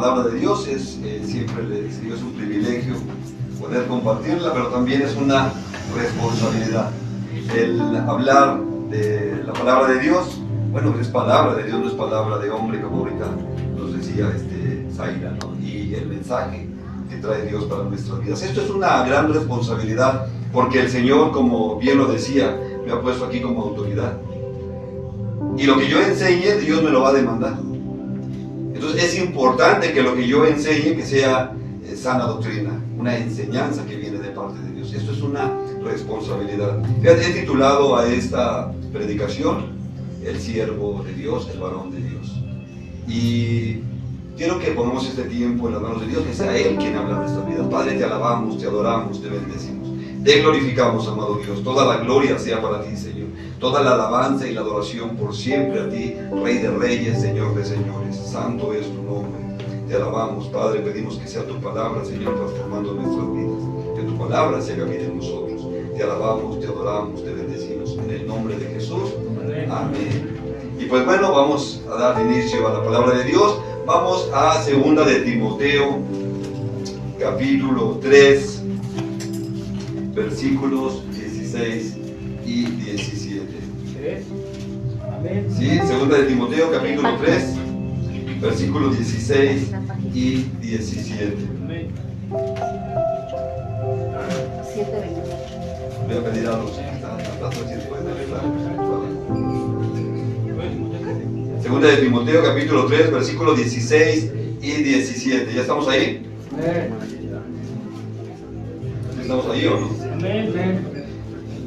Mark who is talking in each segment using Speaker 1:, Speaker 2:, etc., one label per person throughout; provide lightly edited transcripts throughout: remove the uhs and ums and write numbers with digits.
Speaker 1: palabra de Dios. Siempre les digo, es un privilegio poder compartirla, pero también es una responsabilidad. El hablar de la palabra de Dios, bueno, es palabra de Dios, no es palabra de hombre, como ahorita nos decía Zaira, ¿no? Y el mensaje que trae Dios para nuestras vidas. Esto es una gran responsabilidad, porque el Señor, como bien lo decía, me ha puesto aquí como autoridad. Y lo que yo enseñe, Dios me lo va a demandar. Entonces es importante que lo que yo enseñe, que sea sana doctrina, una enseñanza que viene de parte de Dios. Esto es una responsabilidad. Fíjate, he titulado a esta predicación El siervo de Dios, el varón de Dios. Y quiero que pongamos este tiempo en las manos de Dios, que sea Él quien habla en nuestras vidas. Padre, te alabamos, te adoramos, te bendecimos. Te glorificamos, amado Dios. Toda la gloria sea para ti, Señor. Toda la alabanza y la adoración por siempre a ti, Rey de Reyes, Señor de Señores. Santo es tu nombre. Te alabamos, Padre. Pedimos que sea tu palabra, Señor, transformando nuestras vidas. Que tu palabra se haga vida en nosotros. Te alabamos, te adoramos, te bendecimos. En el nombre de Jesús. Amén. Y pues bueno, vamos a dar inicio a la palabra de Dios. Vamos a 2 de Timoteo, capítulo 3, versículos 16 y 17. Sí, 2 de Timoteo, capítulo 3, versículos 16 y 17. Voy a pedir a los que están atrás si pueden arreglar. 2 de Timoteo, capítulo 3, versículos 16 y 17. ¿Ya estamos ahí? ¿Estamos ahí o no?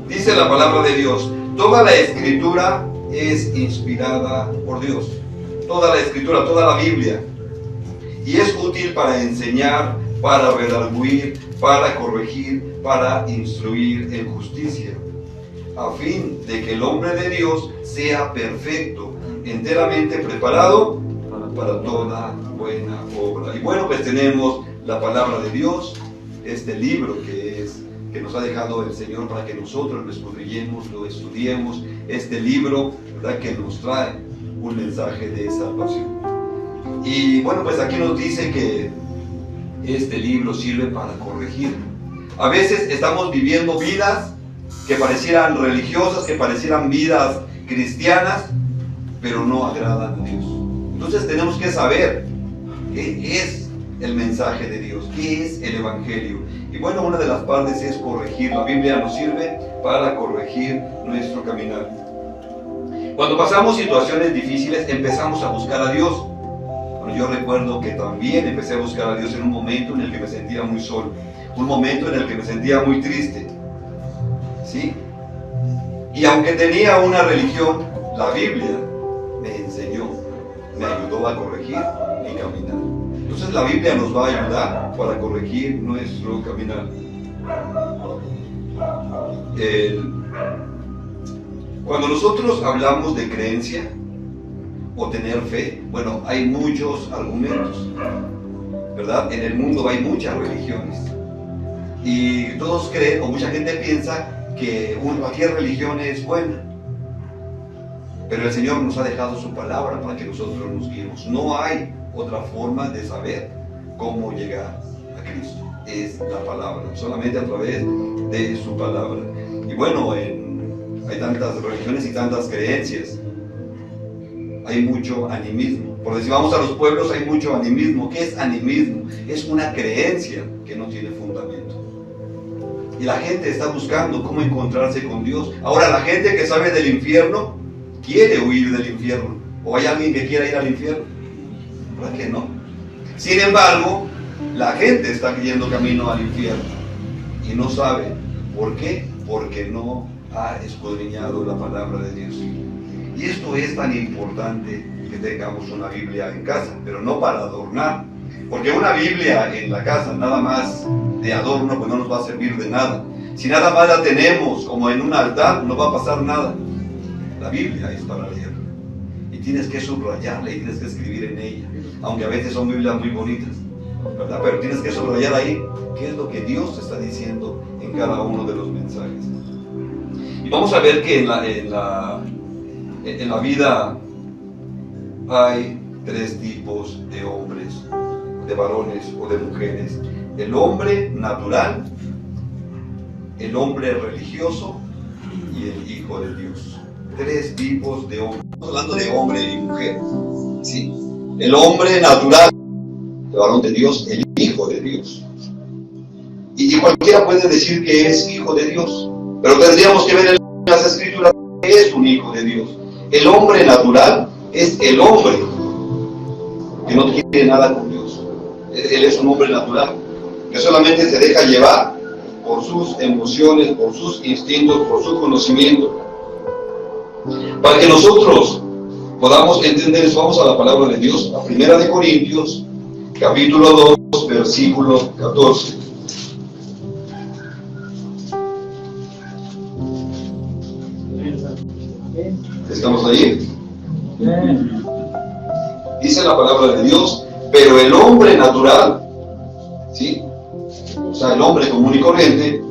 Speaker 1: Dice la palabra de Dios: toda la escritura es inspirada por Dios. Toda la escritura, toda la Biblia. Y es útil para enseñar, para redarguir, para corregir, para instruir en justicia, a fin de que el hombre de Dios sea perfecto, enteramente preparado para toda buena obra. Y bueno, pues tenemos la palabra de Dios, este libro que nos ha dejado el Señor para que nosotros lo escudriñemos, lo estudiemos. Este libro, ¿verdad?, que nos trae un mensaje de salvación. Y bueno, pues aquí nos dice que este libro sirve para corregir. A veces estamos viviendo vidas que parecieran religiosas, que parecieran vidas cristianas, pero no agradan a Dios. Entonces tenemos que saber qué es el mensaje de Dios, qué es el Evangelio. Y bueno, una de las partes es corregir. La Biblia nos sirve para corregir nuestro caminar. Cuando pasamos situaciones difíciles, empezamos a buscar a Dios. Bueno, yo recuerdo que también empecé a buscar a Dios en un momento en el que me sentía muy solo, un momento en el que me sentía muy triste, ¿sí? Y aunque tenía una religión, la Biblia me enseñó, me ayudó a corregir mi caminar. Entonces la Biblia nos va a ayudar para corregir nuestro caminar. Cuando nosotros hablamos de creencia o tener fe, bueno, hay muchos argumentos, ¿verdad? En el mundo hay muchas religiones y todos creen, o mucha gente piensa, que cualquier religión es buena. Pero el Señor nos ha dejado su palabra para que nosotros nos guiemos. No hay otra forma de saber cómo llegar a Cristo. Es la palabra, solamente a través de su palabra. Y bueno, hay tantas religiones y tantas creencias. Hay mucho animismo. Por decir, vamos a los pueblos, hay mucho animismo. ¿Qué es animismo? Es una creencia que no tiene fundamento. Y la gente está buscando cómo encontrarse con Dios. Ahora, la gente que sabe del infierno quiere huir del infierno. ¿O hay alguien que quiera ir al infierno? ¿Verdad que no? Sin embargo, la gente está yendo camino al infierno y no sabe. ¿Por qué? Porque no ha escudriñado la palabra de Dios. Y esto es tan importante, que tengamos una Biblia en casa, pero no para adornar. Porque una Biblia en la casa, nada más de adorno, pues no nos va a servir de nada. Si nada más la tenemos como en un altar, no va a pasar nada. La Biblia es para leerla. Y tienes que subrayarla y tienes que escribir en ella. Aunque a veces son Biblias muy bonitas, ¿verdad? Pero tienes que subrayar ahí qué es lo que Dios te está diciendo en cada uno de los mensajes. Y vamos a ver que en la vida hay tres tipos de hombres de varones o de mujeres: el hombre natural, el hombre religioso y el hijo de Dios. Tres tipos de hombres. Estamos hablando de hombre y mujer. Sí. El hombre natural, el varón de Dios, el hijo de Dios. Y cualquiera puede decir que es hijo de Dios, pero tendríamos que ver en las escrituras que es un hijo de Dios. El hombre natural es el hombre que no quiere nada con Dios. Él es un hombre natural, que solamente se deja llevar por sus emociones, por sus instintos, por su conocimiento. Para que nosotros podamos entender eso, vamos a la palabra de Dios, a 1 Corintios, capítulo 2, versículo 14. ¿Estamos ahí? Dice la palabra de Dios: pero el hombre natural, ¿sí? O sea, el hombre común y corriente,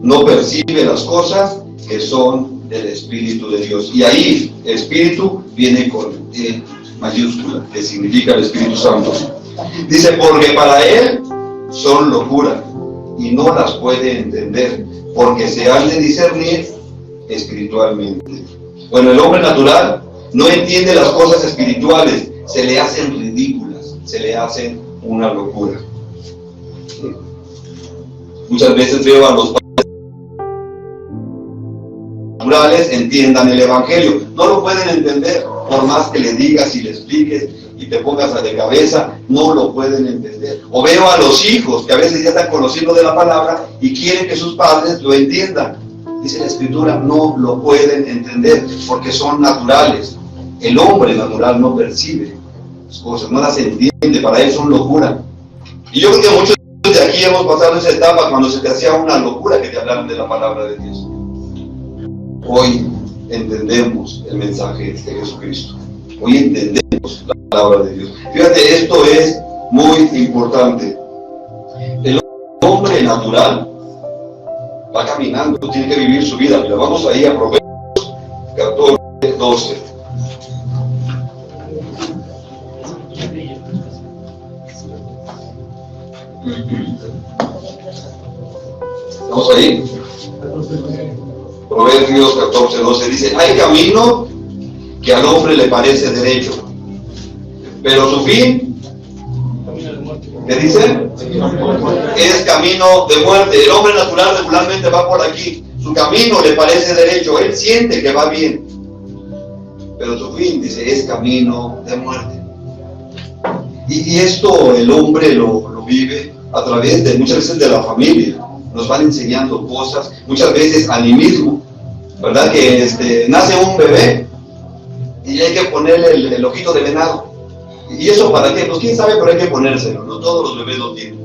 Speaker 1: no percibe las cosas que son del Espíritu de Dios. Y ahí, Espíritu viene con E mayúscula, que significa el Espíritu Santo. Dice: porque para él son locura, y no las puede entender, porque se han de discernir espiritualmente. Bueno, el hombre natural no entiende las cosas espirituales, se le hacen ridículas, se le hacen una locura. ¿Sí? Muchas veces veo a los padres naturales entiendan el Evangelio, no lo pueden entender, por más que le digas y le expliques y te pongas de cabeza, no lo pueden entender. O veo a los hijos que a veces ya están conociendo de la palabra y quieren que sus padres lo entiendan. Dice la Escritura, no lo pueden entender porque son naturales. El hombre natural no percibe las cosas, no las entiende, para él son locura. Y yo creo que muchos de aquí hemos pasado esa etapa cuando se te hacía una locura que te hablaran de la palabra de Dios. Hoy entendemos el mensaje de Jesucristo. Hoy entendemos la palabra de Dios. Fíjate, esto es muy importante. El hombre natural va caminando, tiene que vivir su vida. Mira, vamos ahí a Proverbios 14, 12. ¿Estamos ahí? Proverbios 14, 12 dice: hay camino que al hombre le parece derecho, pero su fin, ¿qué dice? Es camino de muerte. El hombre natural regularmente va por aquí, su camino le parece derecho, él siente que va bien, pero su fin, dice, es camino de muerte. Y esto el hombre lo vive a través de, muchas veces, de la familia. Nos van enseñando cosas, muchas veces animismo, ¿verdad? Que nace un bebé y hay que ponerle el ojito de venado. ¿Y eso para qué? Pues quién sabe, pero hay que ponérselo. No todos los bebés lo tienen.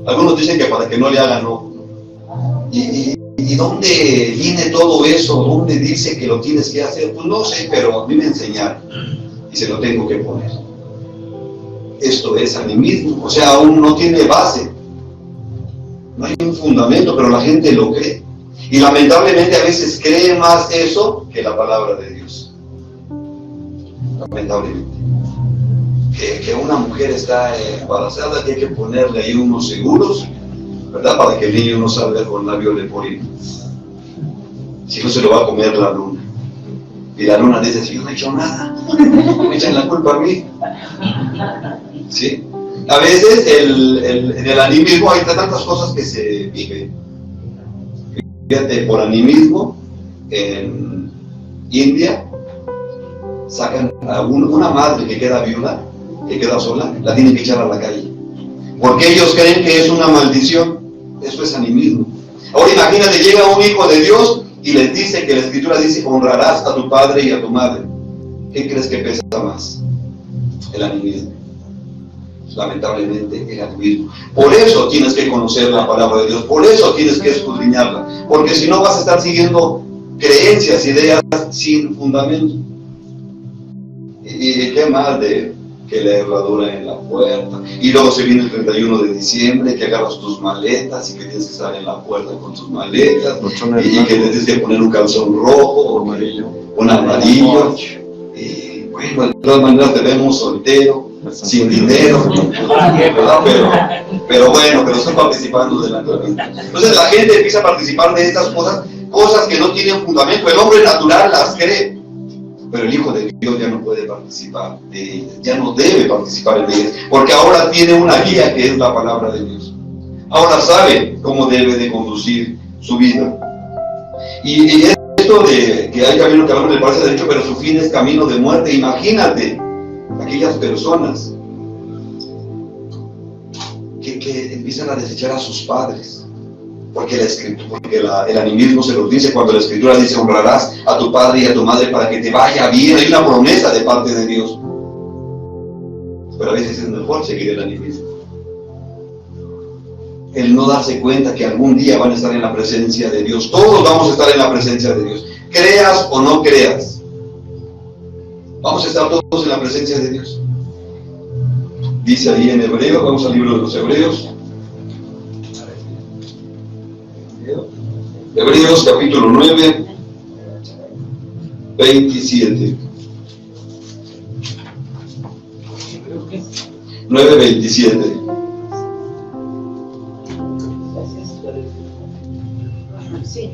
Speaker 1: Algunos dicen que para que no le hagan, no. ¿Y dónde viene todo eso? ¿Dónde dice que lo tienes que hacer? Pues no sé, pero a mí me enseñaron y se lo tengo que poner. Esto es animismo, o sea, aún no tiene base. No hay un fundamento, pero la gente lo cree. Y lamentablemente a veces cree más eso que la palabra de Dios. Lamentablemente. Que una mujer está embarazada, que hay que ponerle ahí unos seguros, ¿verdad? Para que el niño no salga con labio leporino. Si no, se lo va a comer la luna. Y la luna dice: si yo no he hecho nada, me echan la culpa a mí. ¿Sí? A veces en el animismo hay tantas cosas que se viven. Fíjate, por animismo, en India, sacan a una madre que queda viuda, que queda sola, la tienen que echar a la calle. Porque ellos creen que es una maldición. Eso es animismo. Ahora imagínate, llega un hijo de Dios y les dice que la Escritura dice: honrarás a tu padre y a tu madre. ¿Qué crees que pesa más? El animismo. Lamentablemente el animismo. Por eso tienes que conocer la palabra de Dios, por eso tienes que escudriñarla, porque si no vas a estar siguiendo creencias, ideas sin fundamento. ¿Y qué más de que la herradura en la puerta? Y luego se viene el 31 de diciembre, que agarras tus maletas y que tienes que estar en la puerta con tus maletas, y que tienes que poner un calzón rojo o amarillo, un amarillo. Y bueno, de todas maneras te vemos soltero. sin dinero, ¿verdad? Pero bueno, pero están participando de la vida. Entonces la gente empieza a participar de estas cosas que no tienen fundamento. El hombre natural las cree, pero el Hijo de Dios ya no puede participar de ellas, ya no debe participar de ellas, porque ahora tiene una guía que es la palabra de Dios. Ahora sabe cómo debe de conducir su vida. Y esto de que hay camino que al hombre le parece derecho, pero su fin es camino de muerte. Imagínate aquellas personas que empiezan a desechar a sus padres, porque el animismo se los dice cuando la Escritura dice: honrarás a tu padre y a tu madre para que te vaya bien. Hay una promesa de parte de Dios, pero a veces es mejor seguir el animismo, el no darse cuenta que algún día van a estar en la presencia de Dios. Todos vamos a estar en la presencia de Dios, creas o no creas, vamos a estar todos en la presencia de Dios. Dice ahí en Hebreos, vamos al libro de los Hebreos. Hebreos capítulo 9, 27. 9, 27.
Speaker 2: Sí.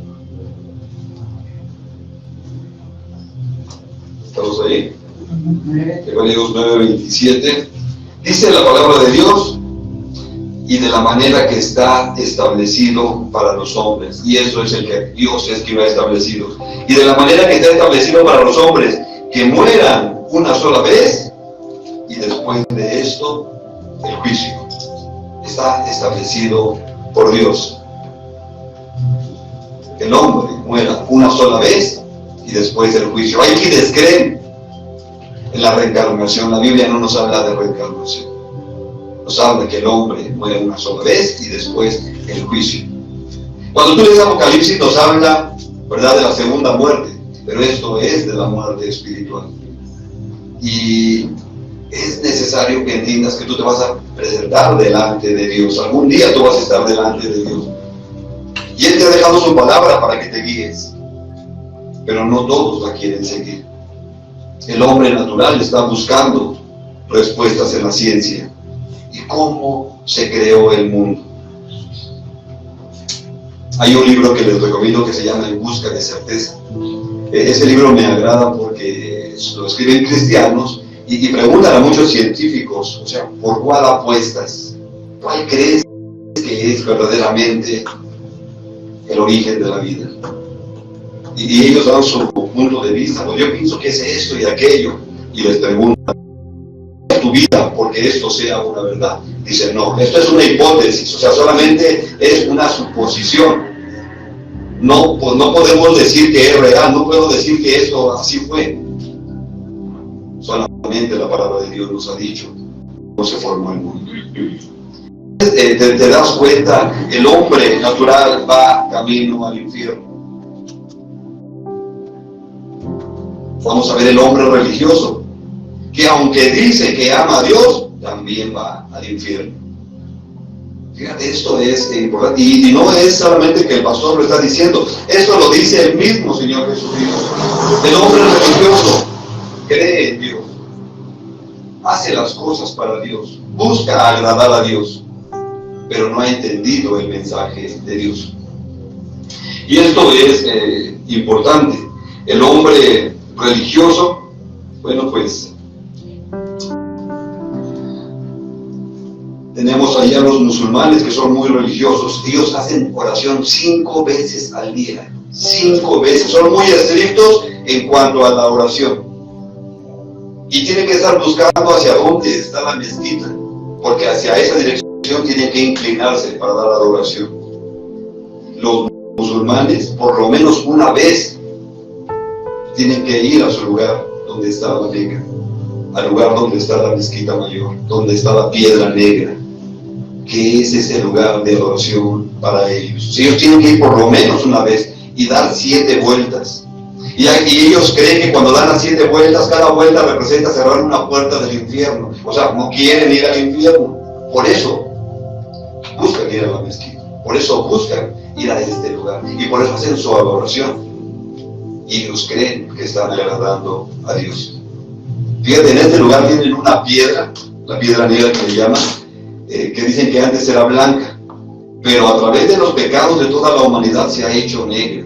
Speaker 1: ¿Estamos ahí? Hebreos 9, 27. Dice la palabra de Dios: y de la manera que está establecido para los hombres. Y eso es el que Dios es quien lo ha establecido. Y de la manera que está establecido para los hombres, que mueran una sola vez, y después de esto, el juicio. Está establecido por Dios. El hombre muera una sola vez, y después el juicio. Hay quienes creen en la reencarnación. La Biblia no nos habla de reencarnación. Nos habla que el hombre muere una sola vez y después el juicio. Cuando tú lees Apocalipsis nos habla, ¿verdad?, de la segunda muerte, pero esto es de la muerte espiritual. Y es necesario que entiendas que tú te vas a presentar delante de Dios. Algún día tú vas a estar delante de Dios. Y Él te ha dejado su palabra para que te guíes, pero no todos la quieren seguir. El hombre natural está buscando respuestas en la ciencia. ¿Y cómo se creó el mundo? Hay un libro que les recomiendo que se llama En busca de certeza. Ese libro me agrada porque lo escriben cristianos y preguntan a muchos científicos, o sea, ¿por cuál apuestas? ¿Cuál crees que es verdaderamente el origen de la vida? Y ellos dan su punto de vista. Pues yo pienso que es esto y aquello. Y les preguntan: tu vida porque esto sea una verdad. Dice: no, esto es una hipótesis, o sea, solamente es una suposición. No, pues no podemos decir que es real, no puedo decir que esto así fue. Solamente la palabra de Dios nos ha dicho cómo se formó el mundo. Te das cuenta, el hombre natural va camino al infierno. Vamos a ver el hombre religioso, que aunque dice que ama a Dios, también va al infierno. Fíjate, esto es importante. Y no es solamente que el pastor lo está diciendo, esto lo dice el mismo Señor Jesucristo. El hombre religioso cree en Dios, hace las cosas para Dios, busca agradar a Dios, pero no ha entendido el mensaje de Dios. Y esto es importante. El hombre religioso, bueno, pues tenemos allá los musulmanes que son muy religiosos. Ellos hacen oración 5 veces al día. 5 veces. Son muy estrictos en cuanto a la oración. Y tienen que estar buscando hacia dónde está la mezquita, porque hacia esa dirección tienen que inclinarse para dar adoración. Los musulmanes, por lo menos una vez, tienen que ir a su lugar donde está la Meca, al lugar donde está la mezquita mayor, donde está la piedra negra, que es ese lugar de adoración para ellos. Ellos tienen que ir por lo menos una vez y dar 7 vueltas. Y ellos creen que cuando dan las 7 vueltas, cada vuelta representa cerrar una puerta del infierno. O sea, no quieren ir al infierno. Por eso buscan ir a la mezquita. Por eso buscan ir a este lugar. Y por eso hacen su adoración. Y ellos creen que están agradando a Dios. Fíjate, en este lugar tienen una piedra la piedra negra que le llaman, que dicen que antes era blanca, pero a través de los pecados de toda la humanidad se ha hecho negra.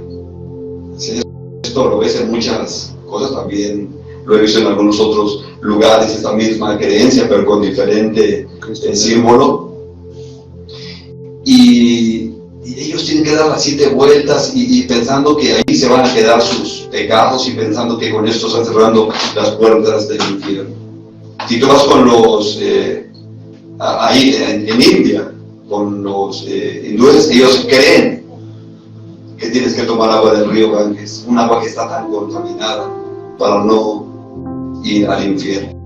Speaker 1: Esto lo ves en muchas cosas, también lo he visto en algunos otros lugares, esta misma creencia, pero con diferente símbolo. Y ellos tienen que dar las 7 vueltas y pensando que ahí se van a quedar sus pecados y pensando que con esto están cerrando las puertas del infierno. Si tú vas con los, ahí en India, con los hindúes, ellos creen que tienes que tomar agua del río Ganges, un agua que está tan contaminada para no ir al infierno.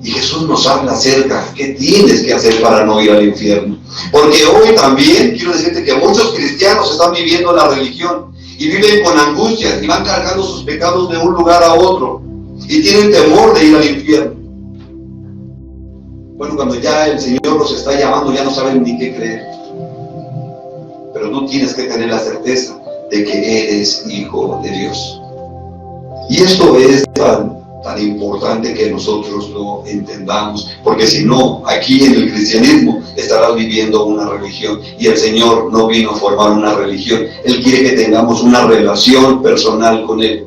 Speaker 1: Y Jesús nos habla acerca, ¿qué tienes que hacer para no ir al infierno? Porque hoy también quiero decirte que muchos cristianos están viviendo la religión y viven con angustia y van cargando sus pecados de un lugar a otro y tienen temor de ir al infierno. Bueno, cuando ya el Señor los está llamando, ya no saben ni qué creer. Pero tú tienes que tener la certeza de que eres hijo de Dios. Y esto es tan importante que nosotros lo entendamos, porque si no, aquí en el cristianismo estarás viviendo una religión, y el Señor no vino a formar una religión. Él quiere que tengamos una relación personal con Él.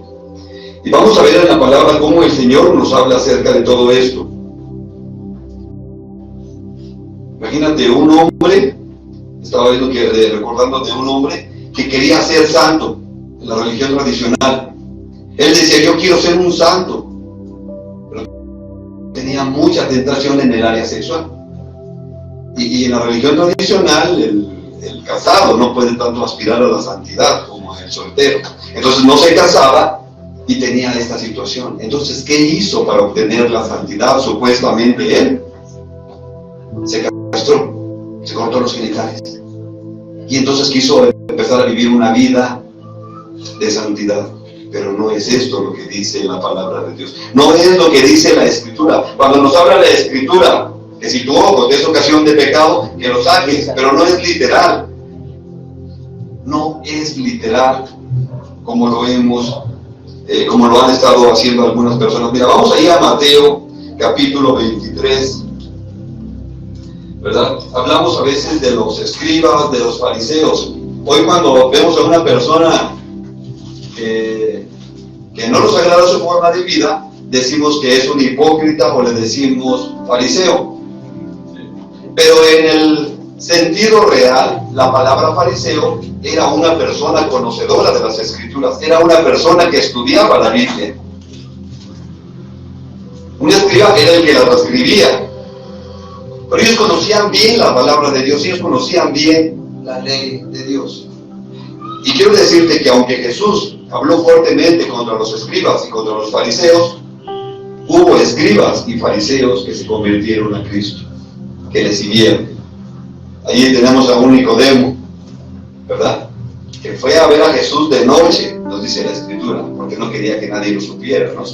Speaker 1: Y vamos a ver en la palabra cómo el Señor nos habla acerca de todo esto. Imagínate un hombre, estaba viendo recordando de un hombre que quería ser santo en la religión tradicional. Él decía, yo quiero ser un santo, pero tenía mucha tentación en el área sexual. Y en la religión tradicional, el casado no puede tanto aspirar a la santidad como el soltero. Entonces no se casaba y tenía esta situación. Entonces, ¿qué hizo para obtener la santidad? Supuestamente él se castró, se cortó los genitales. Y entonces quiso empezar a vivir una vida de santidad. Pero no es esto lo que dice la palabra de Dios. No es lo que dice la Escritura. Cuando nos habla la Escritura, que si tu ojo te es ocasión de pecado, que lo saques, pero no es literal. No es literal como lo han estado haciendo algunas personas. Mira, vamos ahí a Mateo capítulo 23. ¿Verdad? Hablamos a veces de los escribas, de los fariseos. Hoy cuando vemos a una persona que no nos agrada su forma de vida, decimos que es un hipócrita o le decimos fariseo. Pero en el sentido real, la palabra fariseo era una persona conocedora de las Escrituras, era una persona que estudiaba la Biblia. Un escriba era el que la transcribía. Pero ellos conocían bien la palabra de Dios, ellos conocían bien la ley de Dios. Y quiero decirte que aunque Jesús habló fuertemente contra los escribas y contra los fariseos, hubo escribas y fariseos que se convirtieron a Cristo, que le siguieron. Allí tenemos a un Nicodemo, ¿verdad? Que fue a ver a Jesús de noche, nos dice la Escritura, porque no quería que nadie lo supiera, ¿no?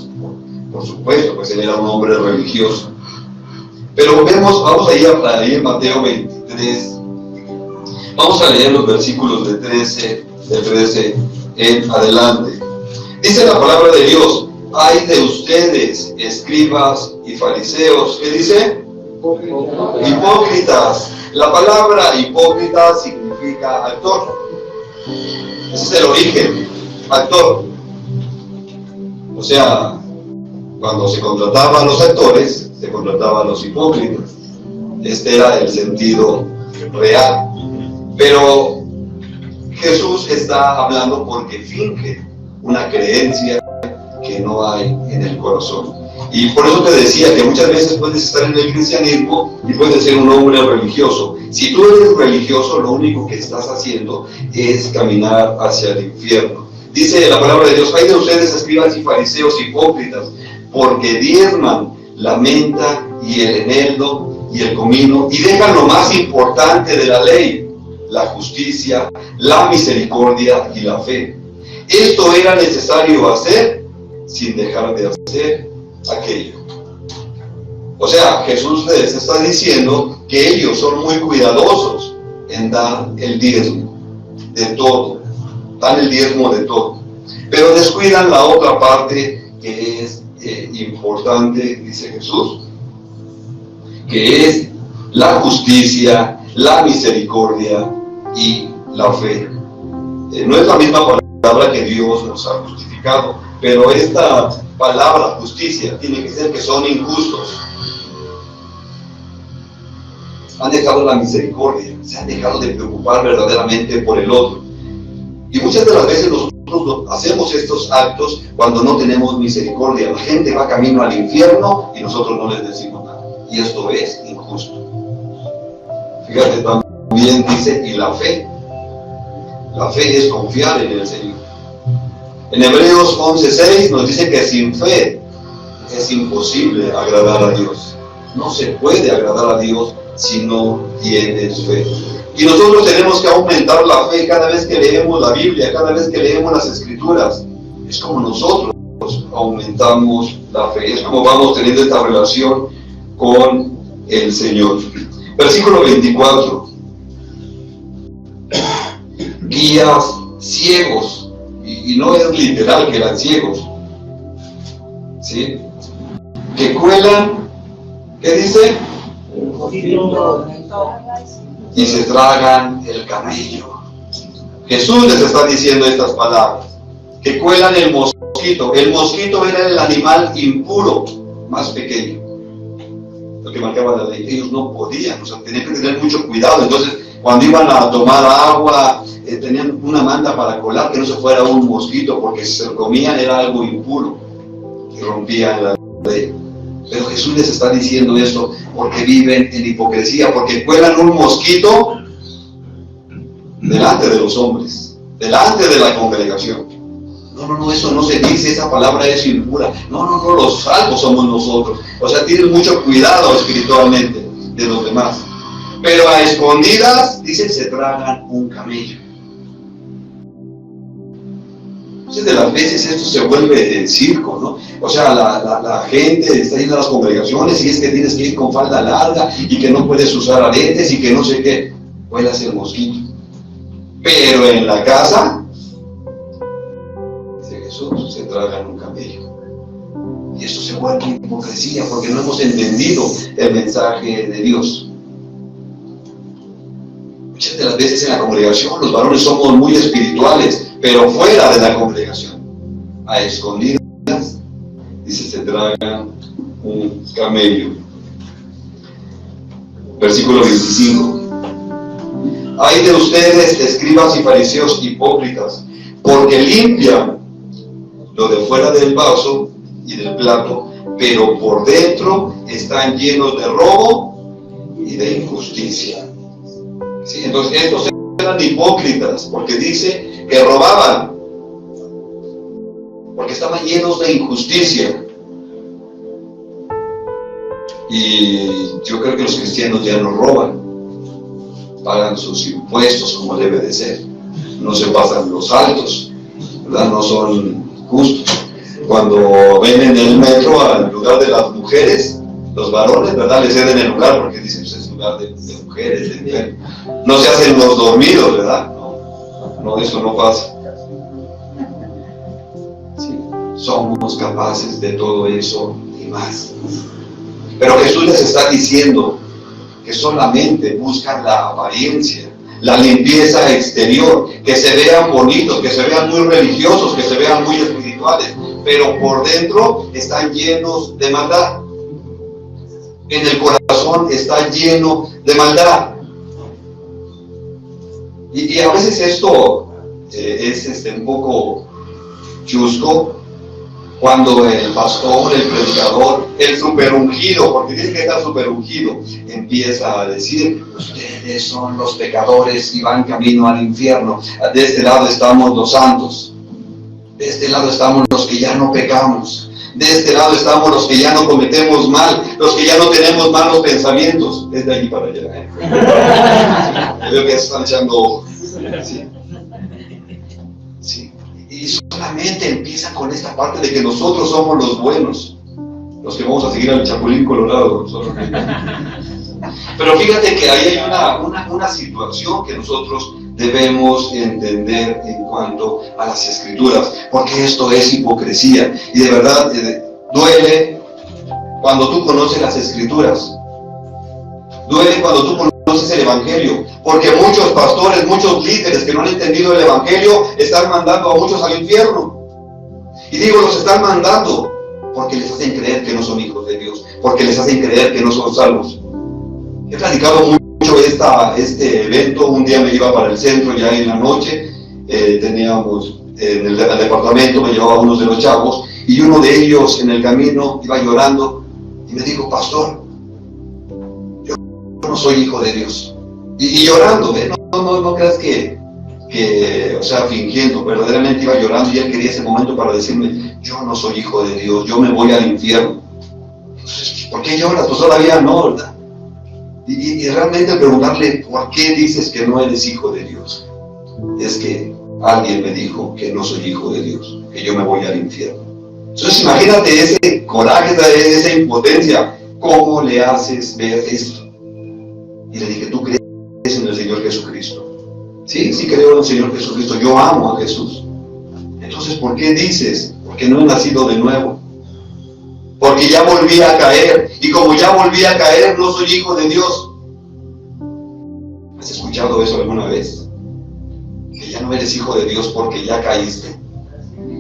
Speaker 1: Por supuesto, pues él era un hombre religioso. Pero vamos a ir ahí en Mateo 23, vamos a leer los versículos de 13 en adelante. Dice la palabra de Dios, ay de ustedes, escribas y fariseos, ¿qué dice? Hipócritas. La palabra hipócrita significa actor. Ese es el origen, actor. O sea, cuando se contrataba a los actores, se contrataba a los hipócritas. Este era el sentido real. Pero Jesús está hablando porque finge una creencia que no hay en el corazón. Y por eso te decía que muchas veces puedes estar en el cristianismo y puedes ser un hombre religioso. Si tú eres religioso, lo único que estás haciendo es caminar hacia el infierno. Dice la palabra de Dios, ay de ustedes, escribas y fariseos hipócritas, porque diezman la menta y el eneldo y el comino y dejan lo más importante de la ley, la justicia, la misericordia y la fe. Esto era necesario hacer sin dejar de hacer aquello. O sea, Jesús les está diciendo que ellos son muy cuidadosos en dar el diezmo de todo, dan el diezmo de todo, pero descuidan la otra parte que es importante, dice Jesús, que es la justicia, la misericordia y la fe. No es la misma palabra que Dios nos ha justificado, pero esta palabra justicia tiene que ser que son injustos. Han dejado la misericordia, se han dejado de preocupar verdaderamente por el otro. Y muchas de las veces nosotros hacemos estos actos cuando no tenemos misericordia. La gente va camino al infierno y nosotros no les decimos nada. Y esto es injusto. Fíjate, también dice, y la fe. La fe es confiar en el Señor. En Hebreos 11:6 nos dice que sin fe es imposible agradar a Dios. No se puede agradar a Dios si no tienes fe. Y nosotros tenemos que aumentar la fe cada vez que leemos la Biblia, cada vez que leemos las Escrituras. Es como nosotros aumentamos la fe, es como vamos teniendo esta relación con el Señor. Versículo 24. Guías ciegos, y no es literal que eran ciegos, ¿sí? Que cuelan, ¿qué dice? Y se tragan el camello. Jesús les está diciendo estas palabras, que cuelan el mosquito. El mosquito era el animal impuro más pequeño, lo que marcaba la ley. Ellos no podían, o sea, tenían que tener mucho cuidado. Entonces, cuando iban a tomar agua, tenían una manta para colar, que no se fuera un mosquito, porque si se lo comían era algo impuro, que rompían la ley. Pero Jesús les está diciendo esto porque viven en hipocresía, porque cuelan un mosquito delante de los hombres, delante de la congregación. No, eso no se dice, esa palabra es impura. No, los salvos somos nosotros. O sea, tienen mucho cuidado espiritualmente de los demás. Pero a escondidas, dice, se tragan un camello. Muchas de las veces esto se vuelve el circo, ¿no? O sea, la gente está yendo a las congregaciones y es que tienes que ir con falda larga y que no puedes usar aretes y que no sé qué. Vuelas el mosquito. Pero en la casa, dice Jesús, se tragan un camello. Y esto se vuelve hipocresía porque no hemos entendido el mensaje de Dios. Muchas de las veces en la congregación los varones somos muy espirituales, pero fuera de la congregación, a escondidas, dice, se tragan un camello. Versículo 25. Ay de ustedes, escribas y fariseos hipócritas, porque limpian lo de fuera del vaso y del plato, pero por dentro están llenos de robo y de injusticia. Sí, entonces estos eran hipócritas, porque dice que robaban, porque estaban llenos de injusticia. Y yo creo que los cristianos ya no roban, pagan sus impuestos como debe de ser, no se pasan los altos, ¿verdad? No son justos. Cuando ven en el metro al lugar de las mujeres, los varones, ¿verdad?, les ceden el lugar porque dicen, pues es lugar de mujeres, de enfermos. No se hacen los dormidos, ¿verdad? No, eso no pasa. Sí, somos capaces de todo eso y más. Pero Jesús les está diciendo que solamente buscan la apariencia, la limpieza exterior, que se vean bonitos, que se vean muy religiosos, que se vean muy espirituales, pero por dentro están llenos de maldad. En el corazón está lleno de maldad. Y a veces esto es un poco chusco, cuando el pastor, el predicador, el superungido, porque tiene que estar superungido, empieza a decir, ustedes son los pecadores y van camino al infierno. De este lado estamos los santos, de este lado estamos los que ya no pecamos, de este lado estamos los que ya no cometemos mal, los que ya no tenemos malos pensamientos. Desde aquí para allá. Veo que están echando ojos. Sí. Sí. Y solamente empieza con esta parte de que nosotros somos los buenos, los que vamos a seguir al Chapulín Colorado. Pero fíjate que ahí hay una situación que nosotros debemos entender en cuanto a las Escrituras, porque esto es hipocresía y de verdad duele cuando tú conoces las Escrituras Duele cuando tú conoces el Evangelio, porque muchos pastores, muchos líderes que no han entendido el Evangelio están mandando a muchos al infierno. Y digo, los están mandando porque les hacen creer que no son hijos de Dios, porque les hacen creer que no son salvos. He platicado mucho este evento. Un día me iba para el centro ya en la noche, teníamos en el departamento, me llevaba unos de los chavos, y uno de ellos en el camino iba llorando y me dijo: pastor, yo no soy hijo de Dios. Y llorando, no creas que, o sea, fingiendo, verdaderamente iba llorando, y él quería ese momento para decirme: yo no soy hijo de Dios, yo me voy al infierno. Entonces, ¿por qué lloras? Pues todavía no, ¿verdad? Y realmente preguntarle: ¿por qué dices que no eres hijo de Dios? Es que alguien me dijo que no soy hijo de Dios, que yo me voy al infierno. Entonces imagínate ese coraje, esa impotencia. ¿Cómo le haces ver esto? Y le dije: ¿tú crees en el Señor Jesucristo? Sí, sí creo en el Señor Jesucristo, yo amo a Jesús. Entonces, ¿por qué dices? Porque no he nacido de nuevo. Porque ya volví a caer, y como ya volví a caer, no soy hijo de Dios. ¿Has escuchado eso alguna vez? Que ya no eres hijo de Dios porque ya caíste.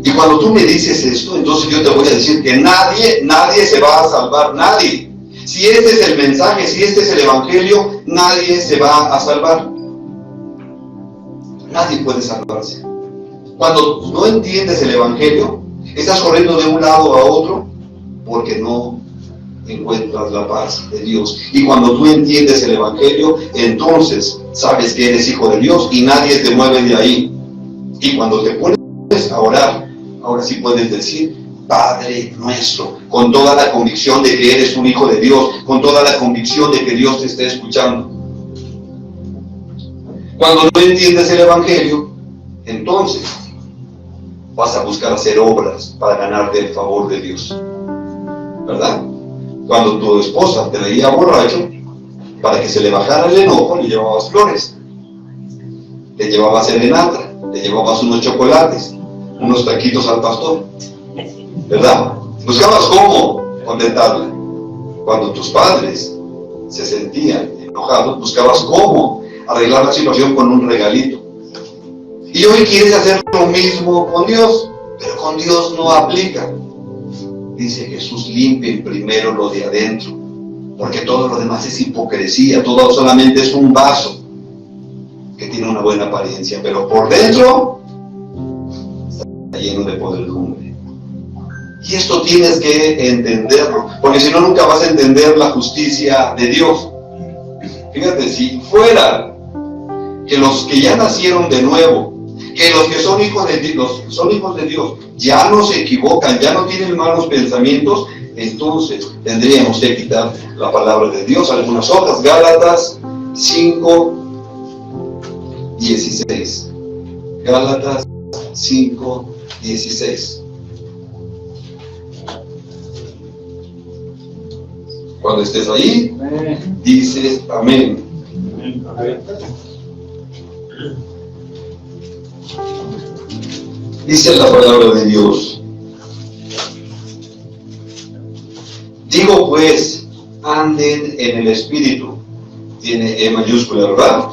Speaker 1: Y cuando tú me dices esto, entonces yo te voy a decir que nadie se va a salvar, nadie. Si este es el mensaje, si este es el Evangelio, nadie se va a salvar. Nadie puede salvarse. Cuando no entiendes el Evangelio, estás corriendo de un lado a otro porque no encuentras la paz de Dios. Y cuando tú entiendes el Evangelio, entonces sabes que eres hijo de Dios y nadie te mueve de ahí. Y cuando te pones a orar, ahora sí puedes decir: Padre nuestro, con toda la convicción de que eres un hijo de Dios, con toda la convicción de que Dios te está escuchando. Cuando no entiendes el Evangelio, entonces vas a buscar hacer obras para ganarte el favor de Dios, ¿verdad? Cuando tu esposa te veía borracho, para que se le bajara el enojo, le llevabas flores, le llevabas serenata, le llevabas unos chocolates, unos taquitos al pastor, ¿verdad? Buscabas cómo contentarla. Cuando tus padres se sentían enojados, buscabas cómo arreglar la situación con un regalito. Y hoy quieres hacer lo mismo con Dios, pero con Dios no aplica. Dice Jesús: limpien primero lo de adentro, porque todo lo demás es hipocresía, todo solamente es un vaso que tiene una buena apariencia, pero por dentro está lleno de podredumbre. Y esto tienes que entenderlo, porque si no, nunca vas a entender la justicia de Dios. Fíjate, si fuera que los que ya nacieron de nuevo, que los que son hijos de Dios, ya no se equivocan, ya no tienen malos pensamientos, entonces tendríamos que quitar la palabra de Dios, algunas otras. Gálatas 5:16. Gálatas 5:16. Cuando estés ahí, dices amén. Dice la palabra de Dios: digo pues, anden en el Espíritu. Tiene E mayúscula, ¿verdad?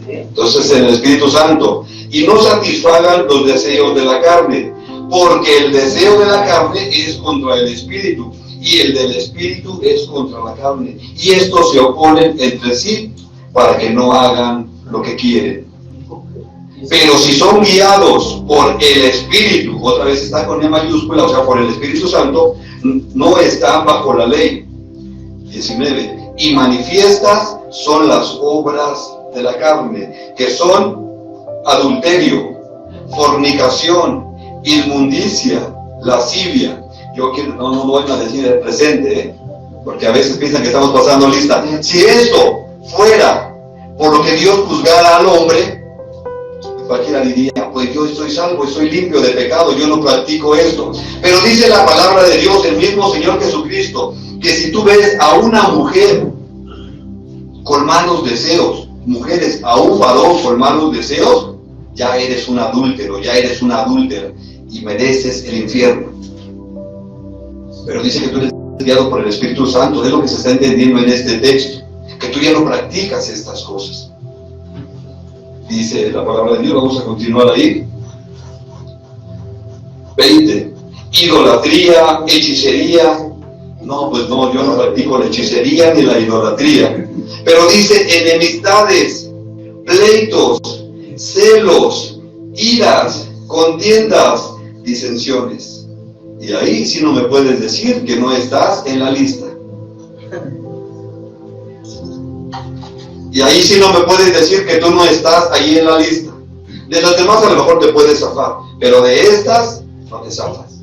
Speaker 1: Entonces, en el Espíritu Santo. Y no satisfagan los deseos de la carne, porque el deseo de la carne es contra el Espíritu, y el del Espíritu es contra la carne. Y estos se oponen entre sí para que no hagan lo que quieren. Pero si son guiados por el Espíritu, otra vez está con E mayúscula, o sea, por el Espíritu Santo, no están bajo la ley. 19. Y manifiestas son las obras de la carne, que son adulterio, fornicación, inmundicia, lascivia. Yo quiero, no voy a decir el presente, porque a veces piensan que estamos pasando lista. Si esto fuera por lo que Dios juzgara al hombre, cualquiera diría: pues yo estoy salvo, estoy limpio de pecado, yo no practico esto. Pero dice la palabra de Dios, el mismo Señor Jesucristo, que si tú ves a una mujer con malos deseos, mujeres, a un varón con malos deseos, ya eres un adúltero, ya eres una adúltera y mereces el infierno. Pero dice que tú eres guiado por el Espíritu Santo, es lo que se está entendiendo en este texto. que tú ya no practicas estas cosas. Dice la palabra de Dios, vamos a continuar ahí. 20. Idolatría, hechicería. No, pues no, yo no practico la hechicería ni la idolatría. Pero dice enemistades, pleitos, celos, iras, contiendas, disensiones. Y ahí sí no me puedes decir que no estás en la lista. Y ahí sí no me puedes decir que tú no estás ahí en la lista. De las demás a lo mejor te puedes zafar, pero de estas no te zafas.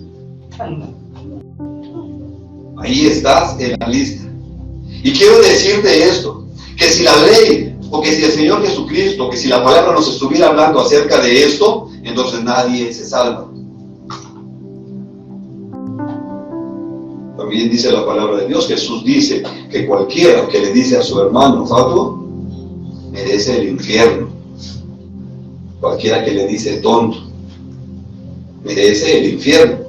Speaker 1: Ahí estás en la lista. Y quiero decirte esto, que si la ley, o que si el Señor Jesucristo, o que si la palabra nos estuviera hablando acerca de esto, entonces nadie se salva. También dice la palabra de Dios, Jesús dice que cualquiera que le dice a su hermano fatuo, merece el infierno. Cualquiera que le dice tonto, merece el infierno.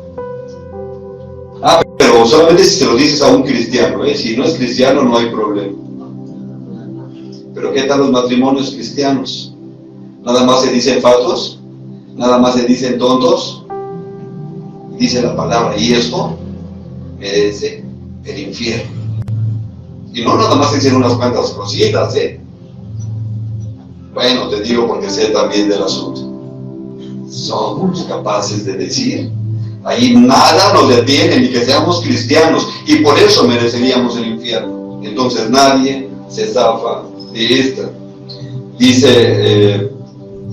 Speaker 1: Pero solamente si se lo dices a un cristiano, si no es cristiano no hay problema. Pero ¿qué tal los matrimonios cristianos? Nada más se dicen fatuos, nada más se dicen tontos, dice la palabra, y esto merece el infierno. Y no nada más se dicen unas cuantas cositas, Bueno, te digo porque sé también del asunto. Somos capaces de decir, ahí nada nos detiene, ni que seamos cristianos, y por eso mereceríamos el infierno. Entonces nadie se zafa de esta. Dice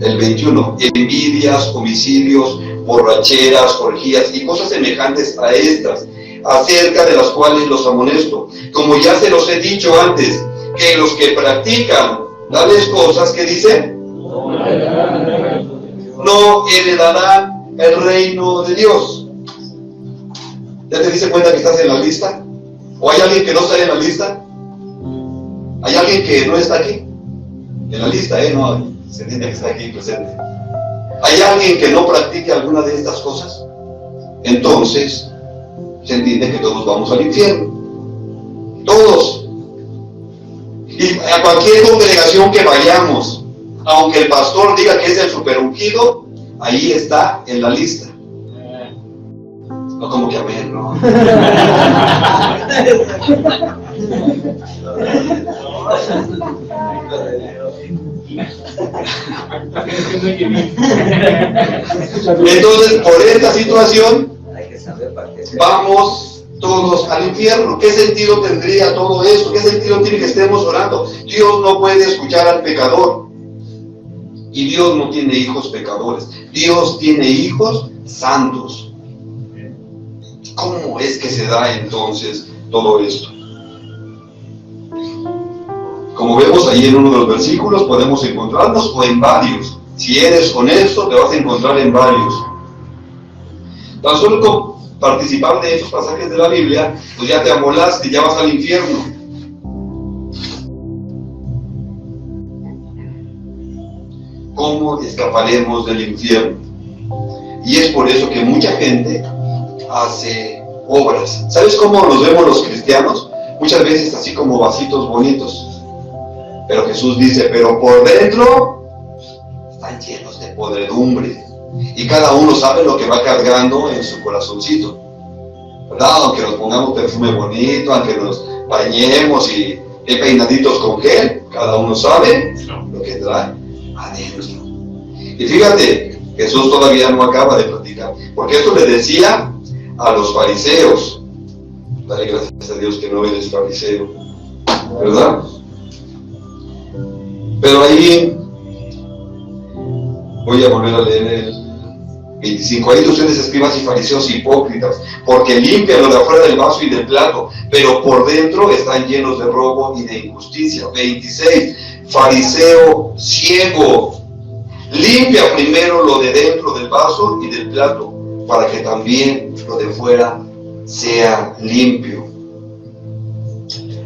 Speaker 1: el 21, envidias, homicidios, borracheras, orgías y cosas semejantes a estas, acerca de las cuales los amonesto, como ya se los he dicho antes, que los que practican tales cosas, que dicen, no heredarán el reino de Dios. ¿Ya te diste cuenta que estás en la lista? ¿O hay alguien que no está en la lista? ¿Hay alguien que no está aquí? En la lista, no, se entiende que está aquí presente. ¿Hay alguien que no practique alguna de estas cosas? Entonces, se entiende que todos vamos al infierno. Todos. Y a cualquier congregación que vayamos, aunque el pastor diga que es el superungido, ahí está en la lista. No como que amén, ¿no? Entonces, por esta situación, vamos todos al infierno. ¿Qué sentido tendría todo esto? ¿Qué sentido tiene que estemos orando? Dios no puede escuchar al pecador. Y Dios no tiene hijos pecadores. Dios tiene hijos santos. ¿Cómo es que se da entonces todo esto? Como vemos ahí en uno de los versículos, podemos encontrarnos o en varios. Si eres honesto, te vas a encontrar en varios. Tan solo con participar de esos pasajes de la Biblia, pues ya te amolaste, ya vas al infierno. ¿Cómo escaparemos del infierno? Y es por eso que mucha gente hace obras. ¿Sabes cómo nos vemos los cristianos? Muchas veces así como vasitos bonitos. Pero Jesús dice, pero por dentro están llenos de podredumbre. Y cada uno sabe lo que va cargando en su corazoncito, ¿verdad? Aunque nos pongamos perfume bonito, aunque nos bañemos y peinaditos con gel, cada uno sabe lo que trae adentro. Y fíjate, Jesús todavía no acaba de platicar, porque esto le decía a los fariseos. Dale gracias a Dios que no eres fariseo, ¿verdad? Pero ahí voy a volver a leer el 25. Ahí ustedes, escribas y fariseos hipócritas, porque limpian lo de afuera del vaso y del plato, pero por dentro están llenos de robo y de injusticia. 26. Fariseo ciego, limpia primero lo de dentro del vaso y del plato, para que también lo de fuera sea limpio.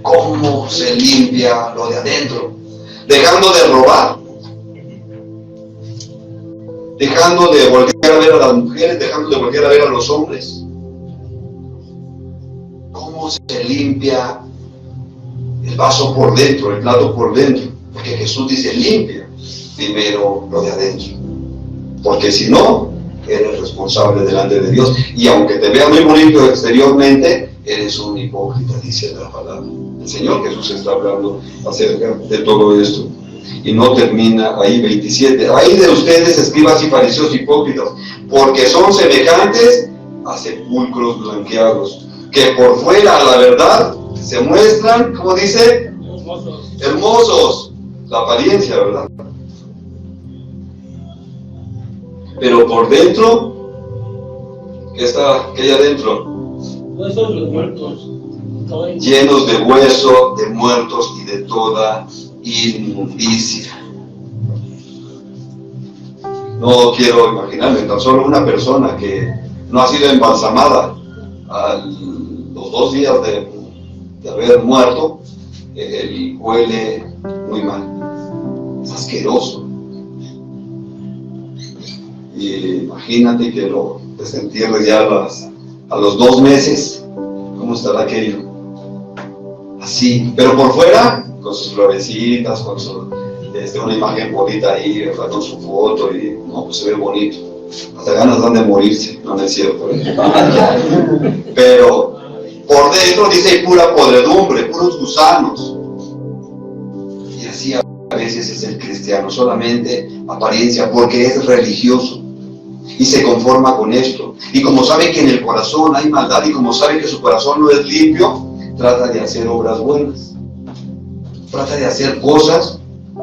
Speaker 1: ¿Cómo se limpia lo de adentro? Dejando de robar, dejando de voltear a ver a las mujeres, dejando de voltear a ver a los hombres. ¿Cómo se limpia el vaso por dentro, el plato por dentro, porque Jesús dice limpia primero lo de adentro, porque si no, eres responsable delante de Dios, y aunque te vea muy bonito exteriormente, eres un hipócrita, dice la palabra. El Señor Jesús está hablando acerca de todo esto, y no termina ahí. 27, ahí de ustedes, escribas y fariseos hipócritas, porque son semejantes a sepulcros blanqueados, que por fuera, a la verdad, se muestran, ¿cómo dice? Hermosos, la apariencia, ¿verdad? Pero por dentro, ¿qué hay adentro?
Speaker 2: Huesos de muertos.
Speaker 1: Llenos de hueso, de muertos y de toda inmundicia. No quiero imaginarme, tan solo una persona que no ha sido embalsamada a los 2 días de haber muerto, huele muy mal, es asqueroso. Y imagínate que lo desentierres ya a los 2 meses, ¿cómo estará aquello? Así, pero por fuera, con sus florecitas, con una imagen bonita ahí, ¿verdad? Con su foto, y no, pues se ve bonito. Hasta ganas dan de morirse, no es cierto. Pero por dentro dice pura podredumbre, puros gusanos. Y así a veces es el cristiano, solamente apariencia, porque es religioso y se conforma con esto. Y como sabe que en el corazón hay maldad, y como sabe que su corazón no es limpio, trata de hacer obras buenas, trata de hacer cosas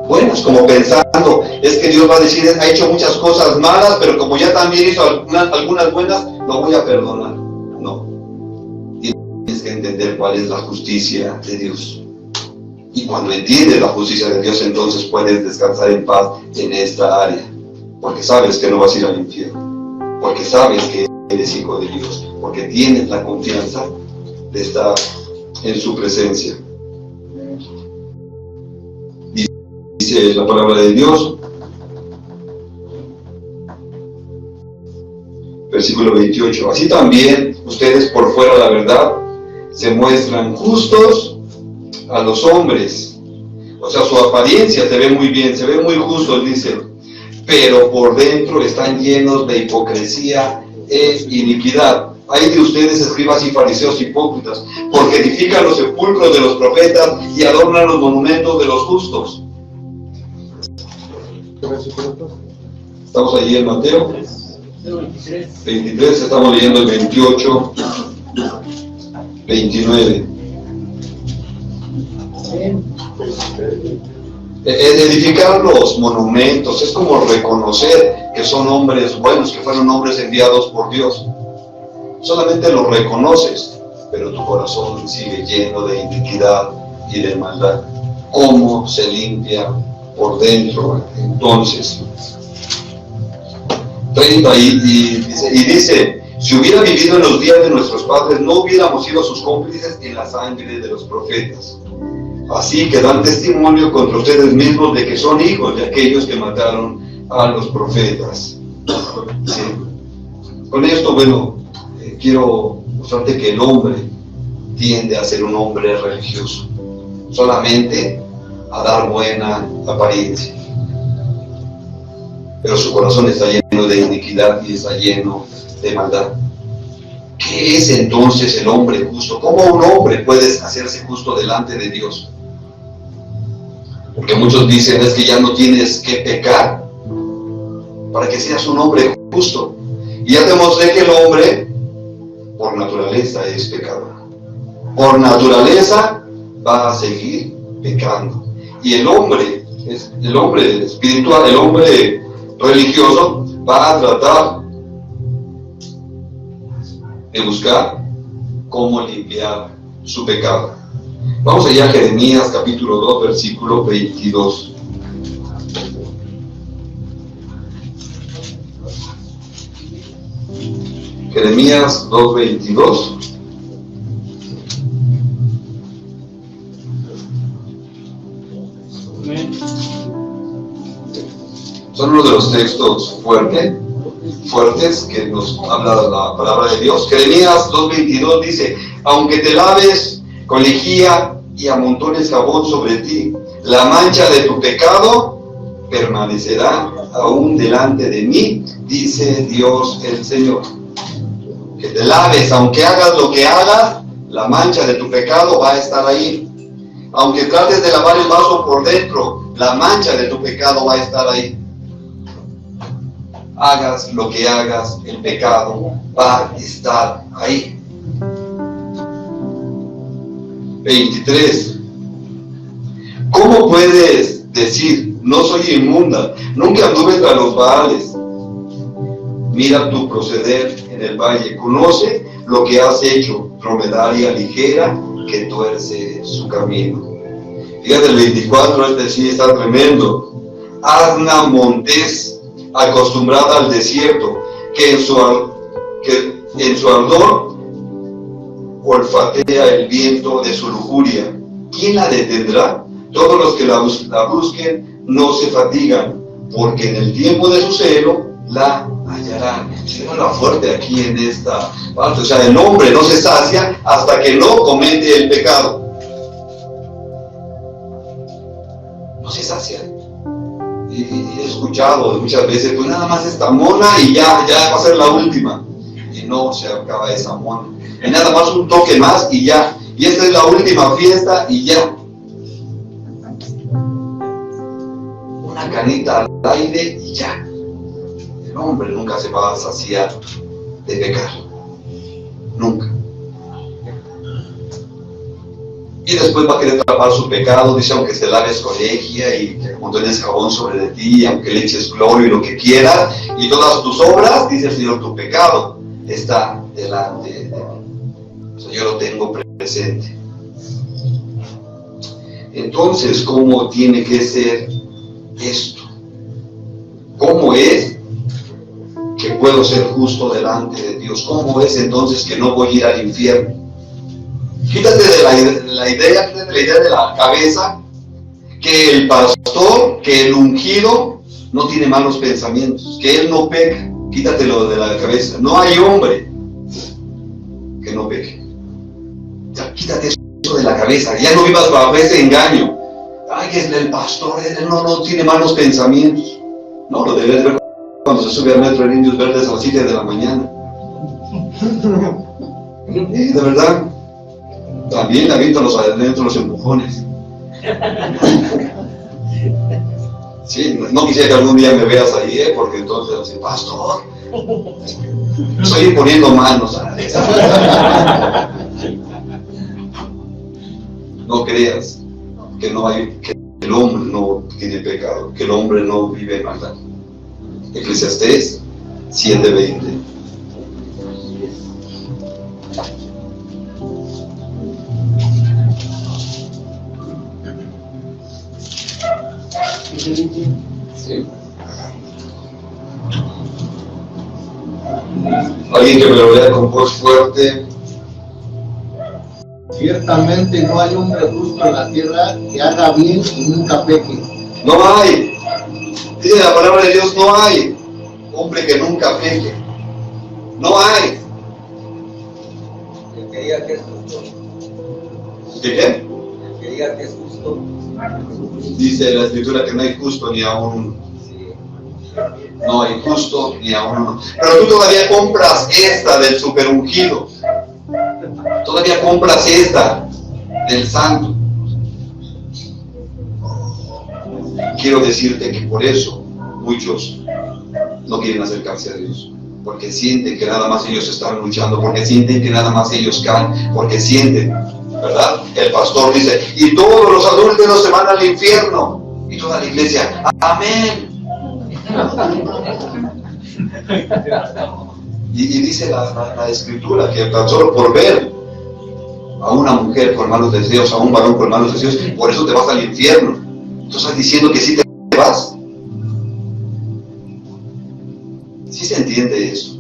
Speaker 1: buenas, como pensando, es que Dios va a decir, ha hecho muchas cosas malas, pero como ya también hizo algunas buenas, lo voy a perdonar. No, tienes que entender cuál es la justicia de Dios, y cuando entiendes la justicia de Dios, entonces puedes descansar en paz en esta área, porque sabes que no vas a ir al infierno, porque sabes que eres hijo de Dios, porque tienes la confianza de estar en su presencia. Dice la palabra de Dios, versículo 28, así también ustedes por fuera, la verdad, se muestran justos a los hombres, o sea, su apariencia se ve muy bien, se ve muy justos, dice, pero por dentro están llenos de hipocresía e iniquidad. Hay de ustedes, escribas y fariseos hipócritas, porque edifican los sepulcros de los profetas y adornan los monumentos de los justos. Estamos allí en Mateo 23, estamos leyendo el 28, 29. Edificar los monumentos es como reconocer que son hombres buenos, que fueron hombres enviados por Dios. Solamente los reconoces, pero tu corazón sigue lleno de iniquidad y de maldad. ¿Cómo se limpia por dentro? Entonces, 30 y dice, si hubiera vivido en los días de nuestros padres, no hubiéramos sido sus cómplices en la sangre de los profetas. Así que dan testimonio contra ustedes mismos de que son hijos de aquellos que mataron a los profetas. ¿Sí? Con esto, bueno, quiero mostrarte que el hombre tiende a ser un hombre religioso, solamente a dar buena apariencia, pero su corazón está lleno de iniquidad y está lleno de maldad. ¿Qué es entonces el hombre justo? ¿Cómo un hombre puede hacerse justo delante de Dios? Porque muchos dicen, es que ya no tienes que pecar para que seas un hombre justo. Y ya te mostré que el hombre, por naturaleza, es pecador. Por naturaleza va a seguir pecando. Y el hombre espiritual, el hombre religioso, va a tratar de buscar cómo limpiar su pecado. Vamos allá a Jeremías capítulo 2, versículo 22. Jeremías 2, 22. Son uno de los textos fuertes que nos habla la palabra de Dios. Jeremías 2:22 dice, aunque te laves con lejía y amontones jabón sobre ti, la mancha de tu pecado permanecerá aún delante de mí, dice Dios el Señor. Que te laves, aunque hagas lo que hagas, la mancha de tu pecado va a estar ahí. Aunque trates de lavar el vaso por dentro, la mancha de tu pecado va a estar ahí. Hagas lo que hagas, el pecado va a estar ahí. 23. ¿Cómo puedes decir, no soy inmunda, nunca anduve entre los Baales? Mira tu proceder en el valle, conoce lo que has hecho, dromedaria ligera que tuerce su camino. Fíjate el 24, este sí está tremendo. Asna montés, acostumbrada al desierto, que en su ardor olfatea el viento de su lujuria. ¿Quién la detendrá? Todos los que la busquen no se fatigan, porque en el tiempo de su celo la hallarán. Se habla fuerte aquí en esta parte. O sea, el hombre no se sacia hasta que no comete el pecado. No se sacia. Y he escuchado muchas veces, pues nada más esta mona y ya va a ser la última. Y no se acaba esa mona. Y nada más un toque más y ya. Y esta es la última fiesta y ya. Una canita al aire y ya. El hombre nunca se va a saciar de pecar. Nunca. Y después va a querer tapar su pecado, dice, aunque te laves con lejía y que montones jabón sobre de ti, aunque le eches cloro y lo que quieras, y todas tus obras, dice el Señor, tu pecado está delante de mí. O sea, yo lo tengo presente. Entonces, ¿cómo tiene que ser esto? ¿Cómo es que puedo ser justo delante de Dios? ¿Cómo es entonces que no voy a ir al infierno? Quítate de la idea de la cabeza que el pastor, que el ungido no tiene malos pensamientos, que él no peca. Quítatelo de la cabeza. No hay hombre que no peque. Ya, quítate eso de la cabeza. Ya no vivas bajo ese engaño. Ay, es el pastor, él no tiene malos pensamientos. No, lo debes ver cuando se sube al metro en Indios Verdes a las 7 de la mañana. De verdad. También aviento los empujones. Sí, no quisiera que algún día me veas ahí, porque entonces así, pastor, estoy imponiendo manos. No creas que el hombre no tiene pecado, que el hombre no vive en maldad. Eclesiastés 7:20. Sí. Alguien que me lo lea con voz fuerte.
Speaker 3: Ciertamente no hay hombre justo en la tierra que haga bien y nunca peque.
Speaker 1: No hay. Dice la palabra de Dios, no hay hombre que nunca peque. No hay.
Speaker 4: El que diga que es justo.
Speaker 1: ¿De qué?
Speaker 4: El que diga que es justo.
Speaker 1: Dice la Escritura que no hay justo ni aún uno. No hay justo ni aún uno. Pero tú todavía compras esta del superungido. Todavía compras esta del santo. Quiero decirte que por eso muchos no quieren acercarse a Dios. Porque sienten que nada más ellos están luchando, porque sienten que nada más ellos caen, porque sienten, ¿verdad? El pastor dice, y todos los adúlteros se van al infierno. Y toda la iglesia, amén. Y dice la Escritura que tan solo por ver a una mujer con malos deseos, a un varón con malos deseos, por eso te vas al infierno. ¿Tú estás diciendo que sí te vas? ¿Sí se entiende eso?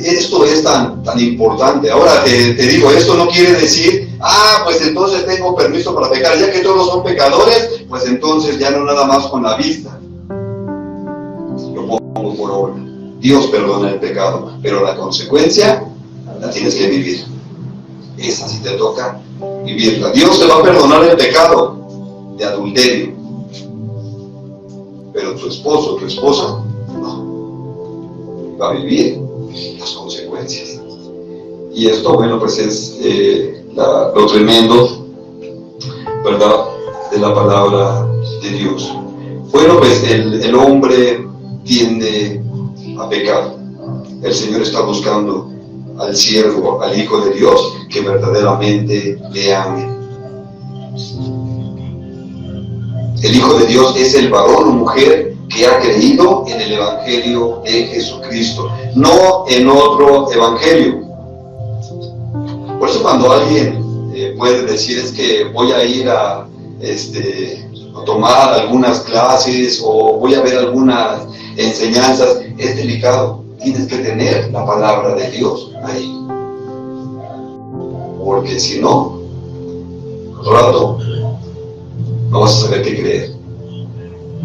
Speaker 1: Esto es tan importante. Ahora te digo, esto no quiere decir, pues entonces tengo permiso para pecar, ya que todos son pecadores, pues entonces ya no nada más con la vista. Lo pongo por obra. Dios perdona el pecado, pero la consecuencia la tienes que vivir. Esa sí te toca vivirla. Dios te va a perdonar el pecado de adulterio, pero tu esposo o tu esposa no, va a vivir las consecuencias. Y esto, bueno, pues es lo tremendo, ¿verdad?, de la palabra de Dios. Bueno, pues el hombre tiende a pecar. El Señor está buscando al siervo, al Hijo de Dios, que verdaderamente le ame. El Hijo de Dios es el varón o mujer que ha creído en el Evangelio de Jesucristo, no en otro evangelio. Por eso cuando alguien puede decir, es que voy a ir a tomar algunas clases o voy a ver algunas enseñanzas, es delicado. Tienes que tener la palabra de Dios ahí, porque si no, al rato no vas a saber qué creer.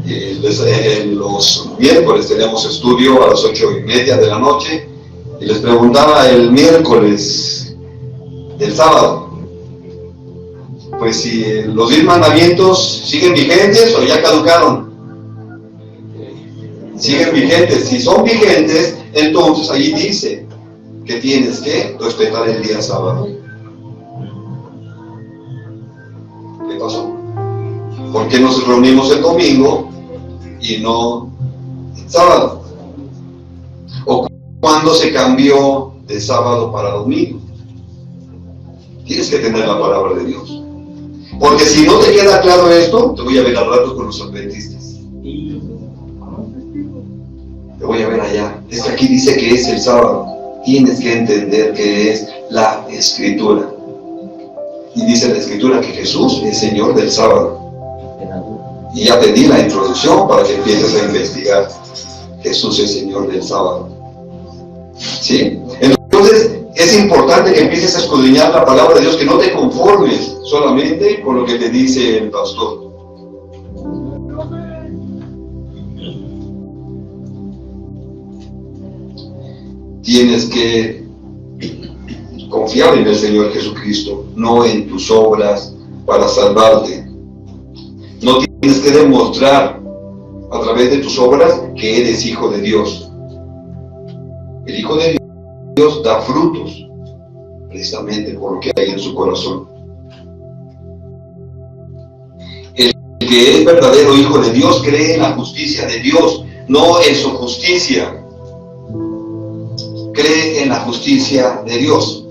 Speaker 1: Y en los miércoles tenemos estudio a las 8:30 de la noche, y les preguntaba el miércoles del sábado, pues si los 10 mandamientos siguen vigentes o ya caducaron. Siguen vigentes. Si son vigentes, entonces allí dice que tienes que respetar el día sábado. ¿Qué pasó? ¿Por qué nos reunimos el domingo y no el sábado? ¿O cuándo se cambió de sábado para domingo? Tienes que tener la palabra de Dios. Porque si no te queda claro esto, te voy a ver al rato con los adventistas. Te voy a ver allá. Es que aquí dice que es el sábado. Tienes que entender que es la Escritura. Y dice la Escritura que Jesús es Señor del sábado. Y ya te di la introducción para que empieces a investigar. Jesús es Señor del sábado. ¿Sí? Entonces, es importante que empieces a escudriñar la palabra de Dios, que no te conformes solamente con lo que te dice el pastor. Tienes que confiar en el Señor Jesucristo, no en tus obras para salvarte. No tienes que demostrar a través de tus obras que eres hijo de Dios. El Hijo de Dios da frutos precisamente por lo que hay en su corazón. El que es verdadero hijo de Dios cree en la justicia de Dios, no en su justicia. Cree en la justicia de Dios.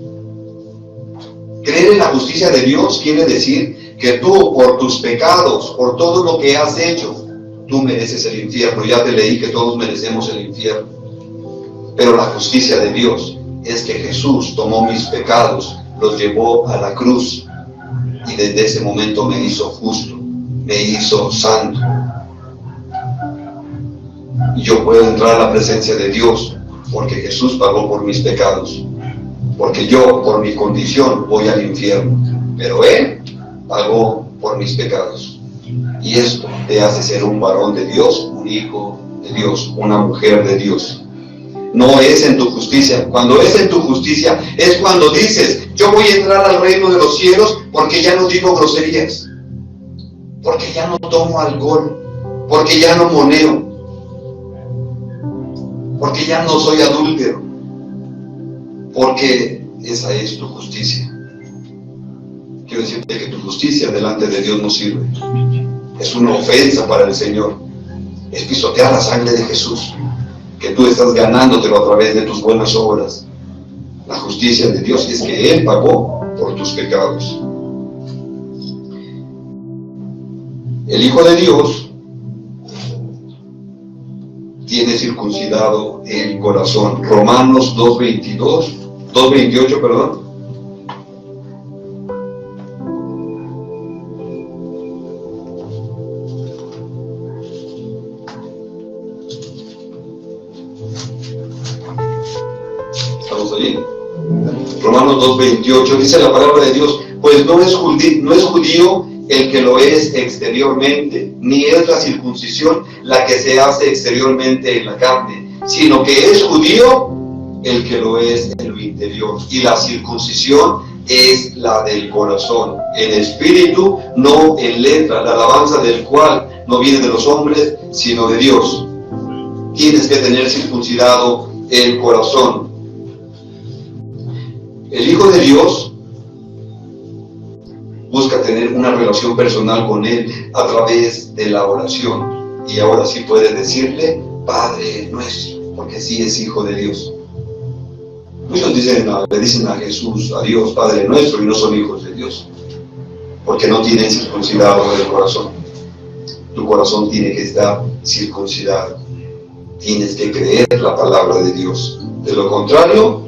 Speaker 1: Creer en la justicia de Dios quiere decir que tú, por tus pecados, por todo lo que has hecho, tú mereces el infierno. Ya te leí que todos merecemos el infierno. Pero la justicia de Dios es que Jesús tomó mis pecados, los llevó a la cruz, y desde ese momento me hizo justo, me hizo santo. Y yo puedo entrar a la presencia de Dios porque Jesús pagó por mis pecados. Porque yo, por mi condición, voy al infierno. Pero Él pagó por mis pecados. Y esto te hace ser un varón de Dios, un hijo de Dios, una mujer de Dios. No es en tu justicia. Cuando es en tu justicia, es cuando dices, yo voy a entrar al reino de los cielos porque ya no digo groserías. Porque ya no tomo alcohol. Porque ya no moneo. Porque ya no soy adúltero. Porque esa es tu justicia. Quiero decirte que tu justicia delante de Dios no sirve. Es una ofensa para el Señor. Es pisotear la sangre de Jesús, que tú estás ganándotelo a través de tus buenas obras. La justicia de Dios es que Él pagó por tus pecados. El Hijo de Dios tiene circuncidado el corazón. Romanos 2:28, perdón. ¿Estamos allí? Romanos 2:28 dice la palabra de Dios, pues no es judío el que lo es exteriormente, ni es la circuncisión la que se hace exteriormente en la carne, sino que es judío el que lo es en lo interior. Y la circuncisión es la del corazón, en espíritu, no en letra, la alabanza del cual no viene de los hombres, sino de Dios. Tienes que tener circuncidado el corazón. El Hijo de Dios busca tener una relación personal con Él a través de la oración. Y ahora sí puedes decirle, Padre nuestro, porque sí es Hijo de Dios. Muchos le dicen a Jesús, a Dios, Padre nuestro, y no son hijos de Dios, porque no tienen circuncidado el corazón. Tu corazón tiene que estar circuncidado. Tienes que creer la palabra de Dios. De lo contrario,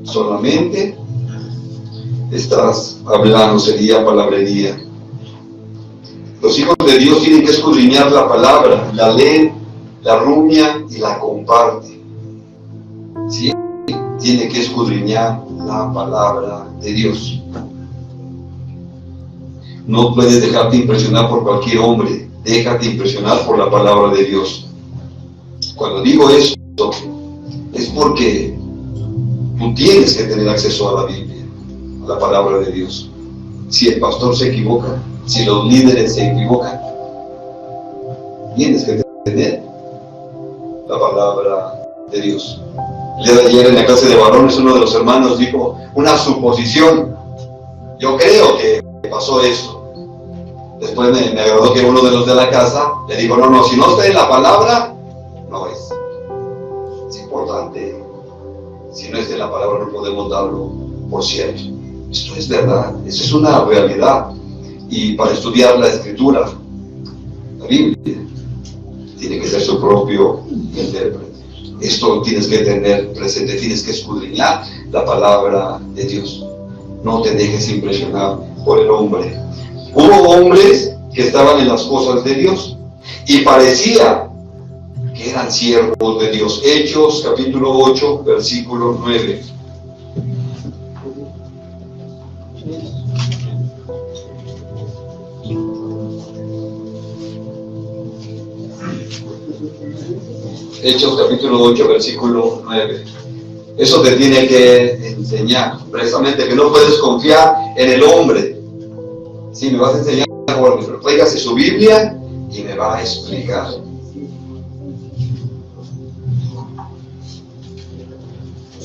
Speaker 1: solamente estás hablando, sería palabrería. Los hijos de Dios tienen que escudriñar la palabra, la leen, la rumian y la comparten. ¿Sí? Tiene que escudriñar la palabra de Dios. No puedes dejarte impresionar por cualquier hombre, déjate impresionar por la palabra de Dios. Cuando digo esto, es porque tú tienes que tener acceso a la Biblia, a la palabra de Dios. Si el pastor se equivoca, si los líderes se equivocan, tienes que tener la palabra de Dios. El día de ayer en la clase de varones uno de los hermanos dijo una suposición. Yo creo que pasó eso. Después me agradó que uno de los de la casa le dijo, no, si no está en la palabra, no es. Es importante. Si no está en la palabra no podemos darlo por cierto. Esto es verdad, eso es una realidad. Y para estudiar la Escritura, la Biblia, tiene que ser su propio intérprete. Esto tienes que tener presente, tienes que escudriñar la palabra de Dios. No te dejes impresionar por el hombre. Hubo hombres que estaban en las cosas de Dios y parecía que eran siervos de Dios. Hechos capítulo 8, versículo 9. Hechos capítulo 8, versículo 9. Eso te tiene que enseñar, precisamente, que no puedes confiar en el hombre. Si me vas a enseñar, pero tráigase su Biblia y me va a explicar.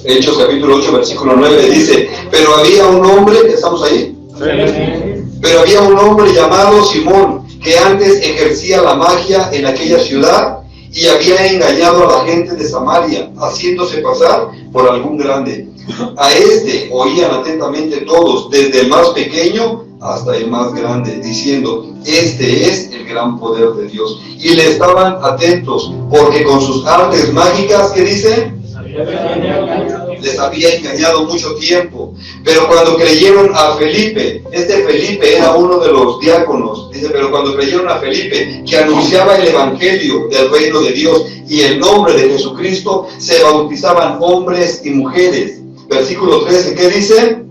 Speaker 1: Hechos capítulo 8, versículo 9 dice, pero había un hombre, ¿estamos ahí? Sí. Pero había un hombre llamado Simón, que antes ejercía la magia en aquella ciudad y había engañado a la gente de Samaria, haciéndose pasar por algún grande. A este oían atentamente todos, desde el más pequeño hasta el más grande, diciendo, este es el gran poder de Dios. Y le estaban atentos, porque con sus artes mágicas, ¿qué dice? Les había engañado mucho tiempo. Pero cuando creyeron a Felipe, este Felipe era uno de los diáconos, dice, pero cuando creyeron a Felipe, que anunciaba el evangelio del reino de Dios y el nombre de Jesucristo, se bautizaban hombres y mujeres. Versículo 13, ¿qué dice?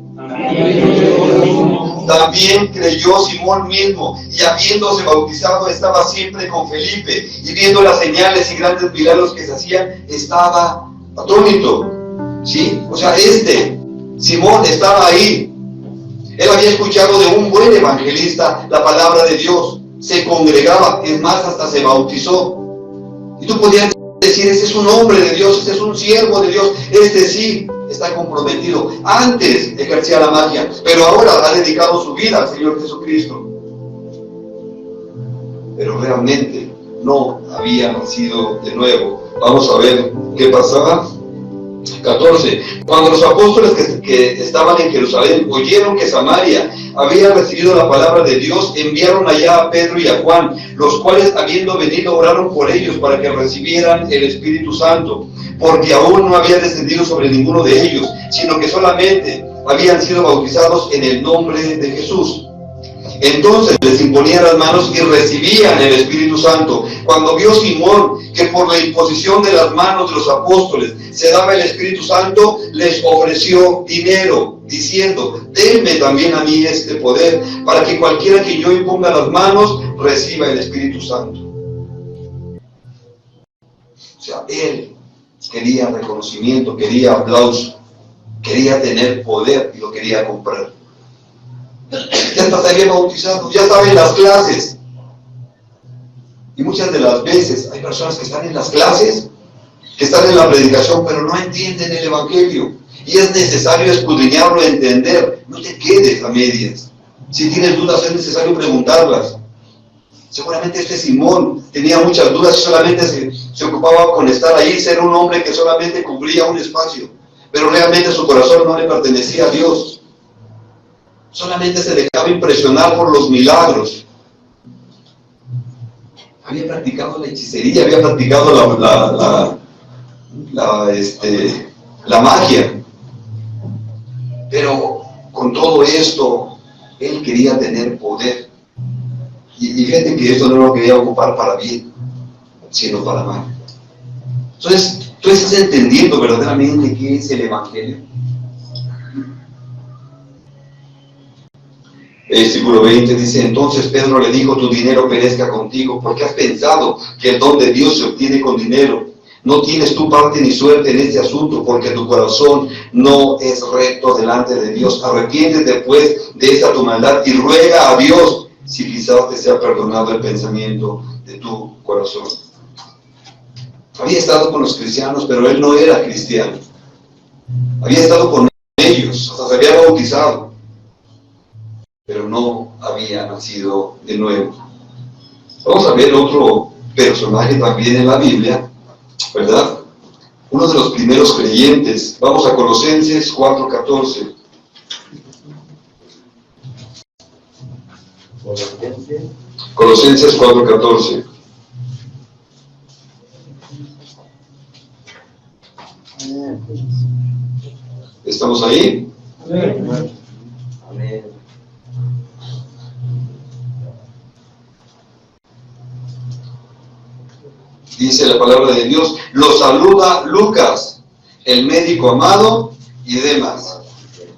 Speaker 1: También creyó Simón mismo, y habiéndose bautizado estaba siempre con Felipe, y viendo las señales y grandes milagros que se hacían, estaba atónito. ¿Sí? O sea, Simón estaba ahí. Él había escuchado de un buen evangelista la palabra de Dios, se congregaba, es más, hasta se bautizó. Y tú podías decir, este es un hombre de Dios, este es un siervo de Dios, este sí está comprometido. Antes ejercía la magia, pero ahora ha dedicado su vida al Señor Jesucristo. Pero realmente no había nacido de nuevo. Vamos a ver qué pasaba. 14. Cuando los apóstoles que estaban en Jerusalén oyeron que Samaria había recibido la palabra de Dios, enviaron allá a Pedro y a Juan, los cuales, habiendo venido, oraron por ellos para que recibieran el Espíritu Santo, porque aún no había descendido sobre ninguno de ellos, sino que solamente habían sido bautizados en el nombre de Jesús. Entonces les imponían las manos y recibían el Espíritu Santo. Cuando vio Simón que por la imposición de las manos de los apóstoles se daba el Espíritu Santo, les ofreció dinero, diciendo, denme también a mí este poder, para que cualquiera que yo imponga las manos reciba el Espíritu Santo. O sea, él quería reconocimiento, quería aplauso, quería tener poder y lo quería comprar. hasta se había bautizado, ya estaba en las clases. Y muchas de las veces hay personas que están en las clases, que están en la predicación, pero no entienden el Evangelio. Y es necesario escudriñarlo, entender. No te quedes a medias. Si tienes dudas, es necesario preguntarlas. Seguramente Simón tenía muchas dudas y solamente se ocupaba con estar ahí, ser un hombre que solamente cubría un espacio. Pero realmente su corazón no le pertenecía a Dios. Solamente se dejaba impresionar por los milagros. Había practicado la hechicería, había practicado la magia. Pero con todo esto, él quería tener poder. Y fíjate que esto no lo quería ocupar para bien, sino para mal. Entonces, tú estás entendiendo verdaderamente qué es el Evangelio. Versículo 20 dice: entonces Pedro le dijo, tu dinero perezca contigo, porque has pensado que el don de Dios se obtiene con dinero. No tienes tu parte ni suerte en este asunto, porque tu corazón no es recto delante de Dios. Arrepiéntete pues de esta tu maldad y ruega a Dios si quizás te sea perdonado el pensamiento de tu corazón. Había estado con los cristianos, pero él no era cristiano. Había estado con ellos, hasta se había bautizado, pero no había nacido de nuevo. Vamos a ver otro personaje también en la Biblia, ¿verdad? Uno de los primeros creyentes. Vamos a Colosenses 4:14. Colosenses 4:14. ¿Estamos ahí?
Speaker 2: Amén.
Speaker 4: Amén.
Speaker 1: Dice la palabra de Dios: los saluda Lucas, el médico amado, y Demas.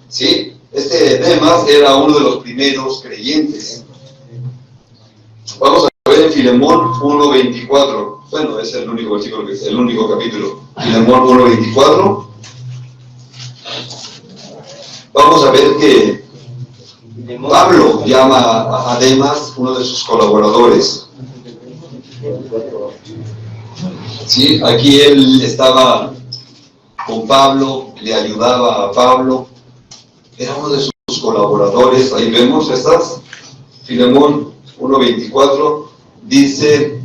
Speaker 1: ¿Sí? Demas era uno de los primeros creyentes. Vamos a ver en Filemón 1:24. Bueno, ese es el único versículo, el único capítulo. Filemón 1:24. Vamos a ver que Pablo llama a Demas uno de sus colaboradores. Sí, aquí él estaba con Pablo, le ayudaba a Pablo, era uno de sus colaboradores. Ahí vemos estas. Filemón 1:24 dice: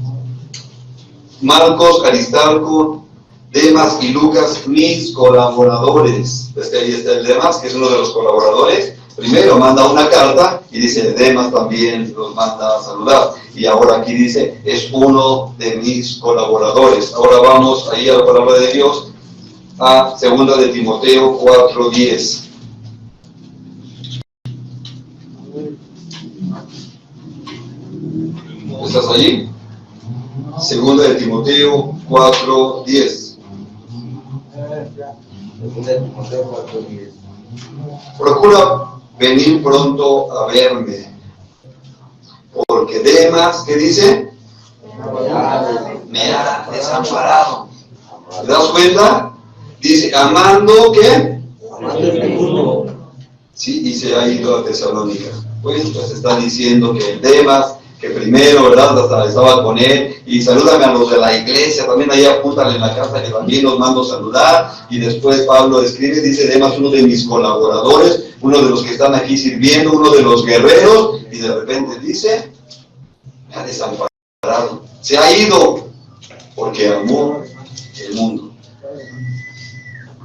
Speaker 1: Marcos, Aristarco, Demas y Lucas, mis colaboradores. Ves que ahí está el Demas, que es uno de los colaboradores. Primero manda una carta y dice: Demas también los manda a saludar. Y ahora aquí dice: es uno de mis colaboradores. Ahora vamos ahí a la palabra de Dios, a 2 de Timoteo 4:10. ¿Estás allí? 2 de Timoteo 4:10.
Speaker 4: 2 de Timoteo 4:10.
Speaker 1: Procura venir pronto a verme, porque Demas, ¿qué dice? Me ha desamparado. ¿Te das cuenta? Dice, amando, ¿qué?
Speaker 4: Amando este mundo.
Speaker 1: Sí, y se ha ido a Tesalónica. Pues está diciendo que el Demas, que primero, ¿verdad? Hasta estaba con él, y salúdame a los de la iglesia, también ahí apúntale en la casa que también los mando saludar. Y después Pablo escribe, dice: Demas, uno de mis colaboradores, uno de los que están aquí sirviendo, uno de los guerreros, y de repente dice: me ha desamparado, se ha ido, porque amó el mundo.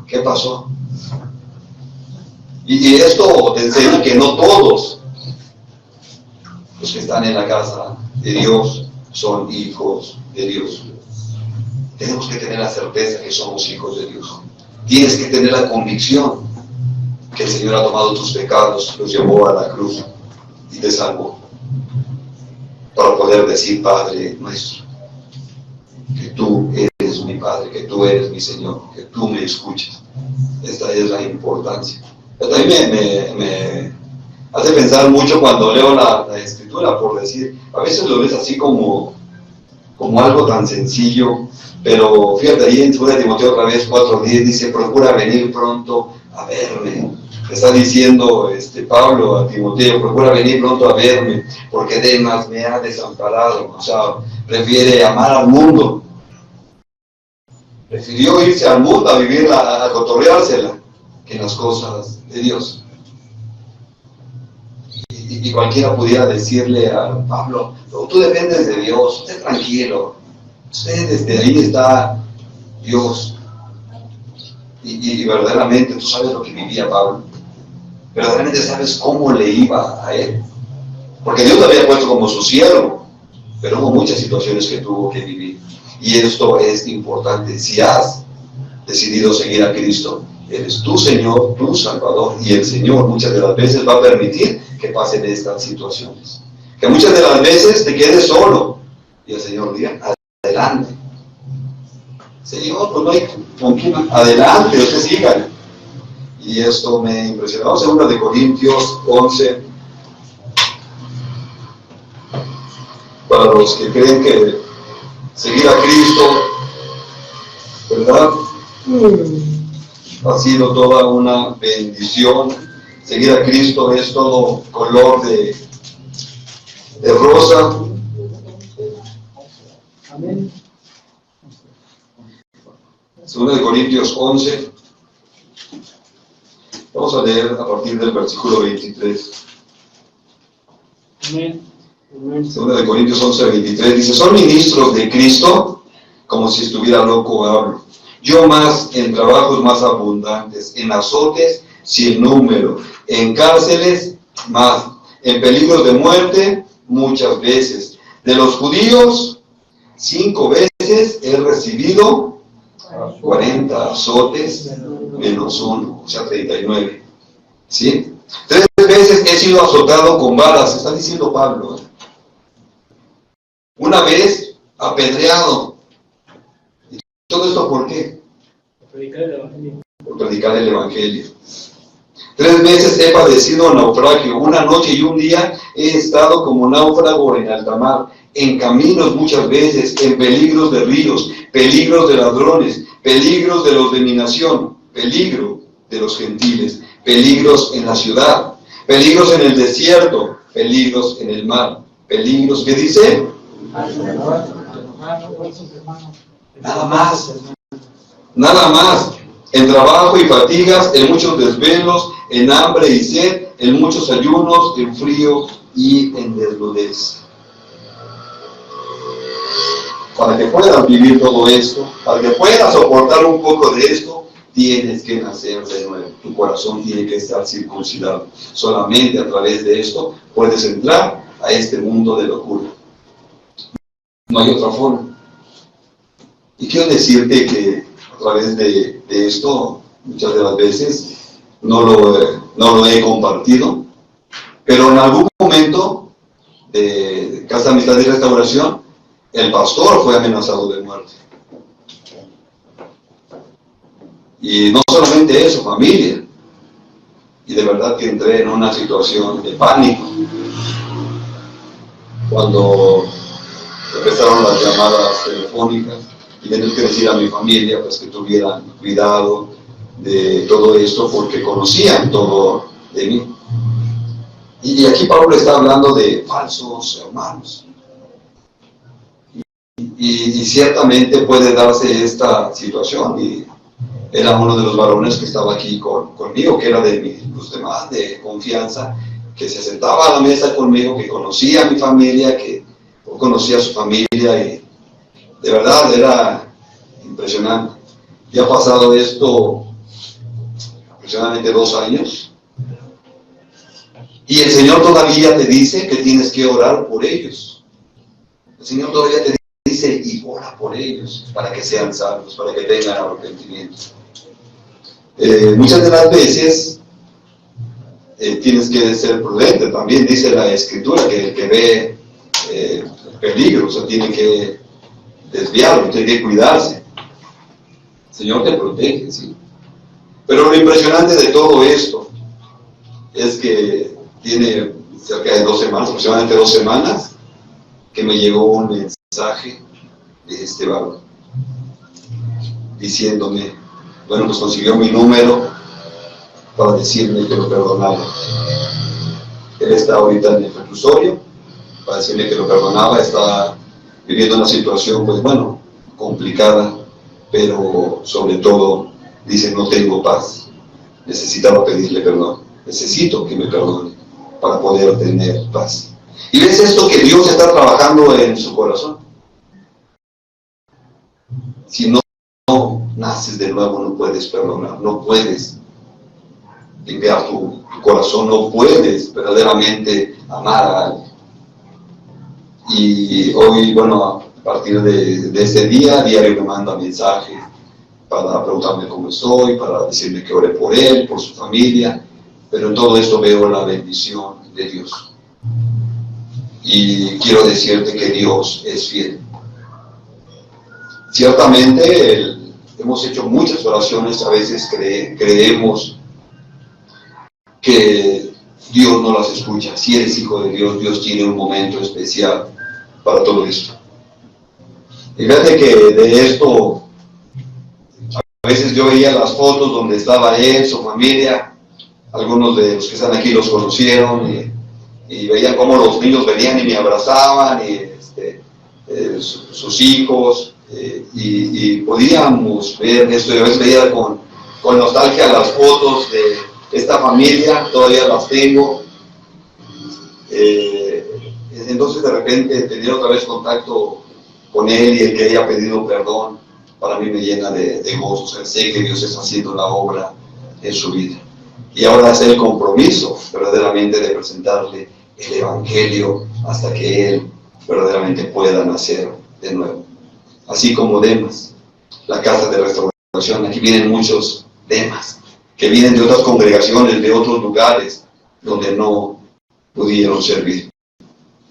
Speaker 1: ¿Qué pasó? Y esto te enseña que no todos los que están en la casa de Dios son hijos de Dios. Tenemos que tener la certeza que somos hijos de Dios. Tienes que tener la convicción que el Señor ha tomado tus pecados, los llevó a la cruz y te salvó, para poder decir: Padre nuestro, que tú eres mi Padre, que tú eres mi Señor, que tú me escuchas. Esta es la importancia. Pero también me hace pensar mucho cuando leo la Escritura, por decir, a veces lo ves así como algo tan sencillo, pero fíjate ahí en 2 de Timoteo otra vez 4:10 dice: procura venir pronto a verme. Está diciendo Pablo a Timoteo, procura venir pronto a verme, porque Demas me ha desamparado. O sea, prefiere amar al mundo. Prefirió irse al mundo a vivir, a cotorreársela, que en las cosas de Dios. Y cualquiera pudiera decirle a Pablo, no, tú dependes de Dios, esté tranquilo. Usted desde ahí está Dios. Y verdaderamente tú sabes lo que vivía Pablo. Verdaderamente sabes cómo le iba a él. Porque Dios lo había puesto como su siervo, pero hubo muchas situaciones que tuvo que vivir. Y esto es importante. Si has decidido seguir a Cristo, Él es tu Señor, tu Salvador, y el Señor muchas de las veces va a permitir que pasen estas situaciones. Que muchas de las veces te quedes solo, y el Señor diga, adelante. Señor, pues no hay con quién, adelante, usted siga. Y esto me impresionó. 2 Corintios 11. Para los que creen que seguir a Cristo, ¿verdad? Ha sido toda una bendición. Seguir a Cristo es todo color de rosa.
Speaker 2: Amén.
Speaker 1: 2 Corintios 11. Vamos a leer a partir del versículo 23.
Speaker 2: Amén.
Speaker 1: 2 Corintios 11, 23 dice, son ministros de Cristo, como si estuviera loco hablo. Yo más en trabajos más abundantes, en azotes sin número, en cárceles más, en peligros de muerte muchas veces. De los judíos 5 veces he recibido 40 azotes menos 1, o sea 39. ¿Sí? 3 veces he sido azotado con varas, está diciendo Pablo. Una vez apedreado. ¿Y todo esto por qué?
Speaker 2: Predicar el Evangelio.
Speaker 1: Por predicar el Evangelio. 3 veces he padecido naufragio. Una noche y un día he estado como náufrago en alta mar, en caminos muchas veces, en peligros de ríos, peligros de ladrones, peligros de los de mi nación, peligro de los gentiles, peligros en la ciudad, peligros en el desierto, peligros en el mar, peligros, ¿qué dice? Nada más. Nada más. En trabajo y fatigas, en muchos desvelos, en hambre y sed, en muchos ayunos, en frío y en desnudez. Para que puedas vivir todo esto, para que puedas soportar un poco de esto, tienes que nacer de nuevo. Tu corazón tiene que estar circuncidado. Solamente a través de esto puedes entrar a este mundo de locura. No hay otra forma. Y quiero decirte que a través de esto, muchas de las veces, no lo he compartido, pero en algún momento de Casa Amistad y Restauración, el pastor fue amenazado de muerte. Y no solamente eso, familia. Y de verdad que entré en una situación de pánico. Cuando empezaron las llamadas telefónicas y tener que decir a mi familia pues que tuvieran cuidado de todo esto porque conocían todo de mí. Y aquí Pablo está hablando de falsos hermanos. Y ciertamente puede darse esta situación. Y era uno de los varones que estaba aquí conmigo, que era de los demás de confianza, que se sentaba a la mesa conmigo, que conocía a mi familia, que conocía a su familia, y de verdad era impresionante. Ya ha pasado esto aproximadamente 2 años, y el Señor todavía te dice que tienes que orar por ellos. El Señor todavía te dice, y ora por ellos, para que sean salvos, para que tengan arrepentimiento. Muchas de las veces tienes que ser prudente. También dice la Escritura que el que ve peligro, o sea, tiene que desviarlo, tiene que cuidarse. El Señor te protege, sí. Pero lo impresionante de todo esto es que tiene cerca de 2 semanas, aproximadamente 2 semanas, que me llegó un mensaje de este varón diciéndome, bueno, pues consiguió mi número para decirme que lo perdonaba. Él está ahorita en el reclusorio para decirme que lo perdonaba. Está viviendo una situación, pues bueno, complicada, pero sobre todo dice: no tengo paz, necesitaba pedirle perdón, necesito que me perdone para poder tener paz. Y ves esto, que Dios está trabajando en su corazón. Si no naces de nuevo, no puedes perdonar, no puedes limpiar tu corazón, no puedes verdaderamente amar a alguien. Y hoy, bueno, a partir de este día, diario me manda mensajes para preguntarme cómo estoy, para decirme que ore por él, por su familia, pero en todo esto veo la bendición de Dios. Y quiero decirte que Dios es fiel. Ciertamente hemos hecho muchas oraciones, a veces creemos que Dios no las escucha. Si eres hijo de Dios, Dios tiene un momento especial para todo esto. Y fíjate que de esto, a veces yo veía las fotos donde estaba él, su familia, algunos de los que están aquí los conocieron, y veía cómo los niños venían y me abrazaban, y sus hijos, y podíamos ver esto. Y a veces veía con nostalgia las fotos de esta familia, todavía las tengo. Entonces de repente tener otra vez contacto con él y el que haya pedido perdón, para mí me llena de gozo. O sea, sé que Dios está haciendo la obra en su vida. Y ahora es el compromiso verdaderamente de presentarle el Evangelio hasta que él verdaderamente pueda nacer de nuevo. Así como Demas, la casa de restauración. Aquí vienen muchos Demas que vienen de otras congregaciones, de otros lugares donde no pudieron servir.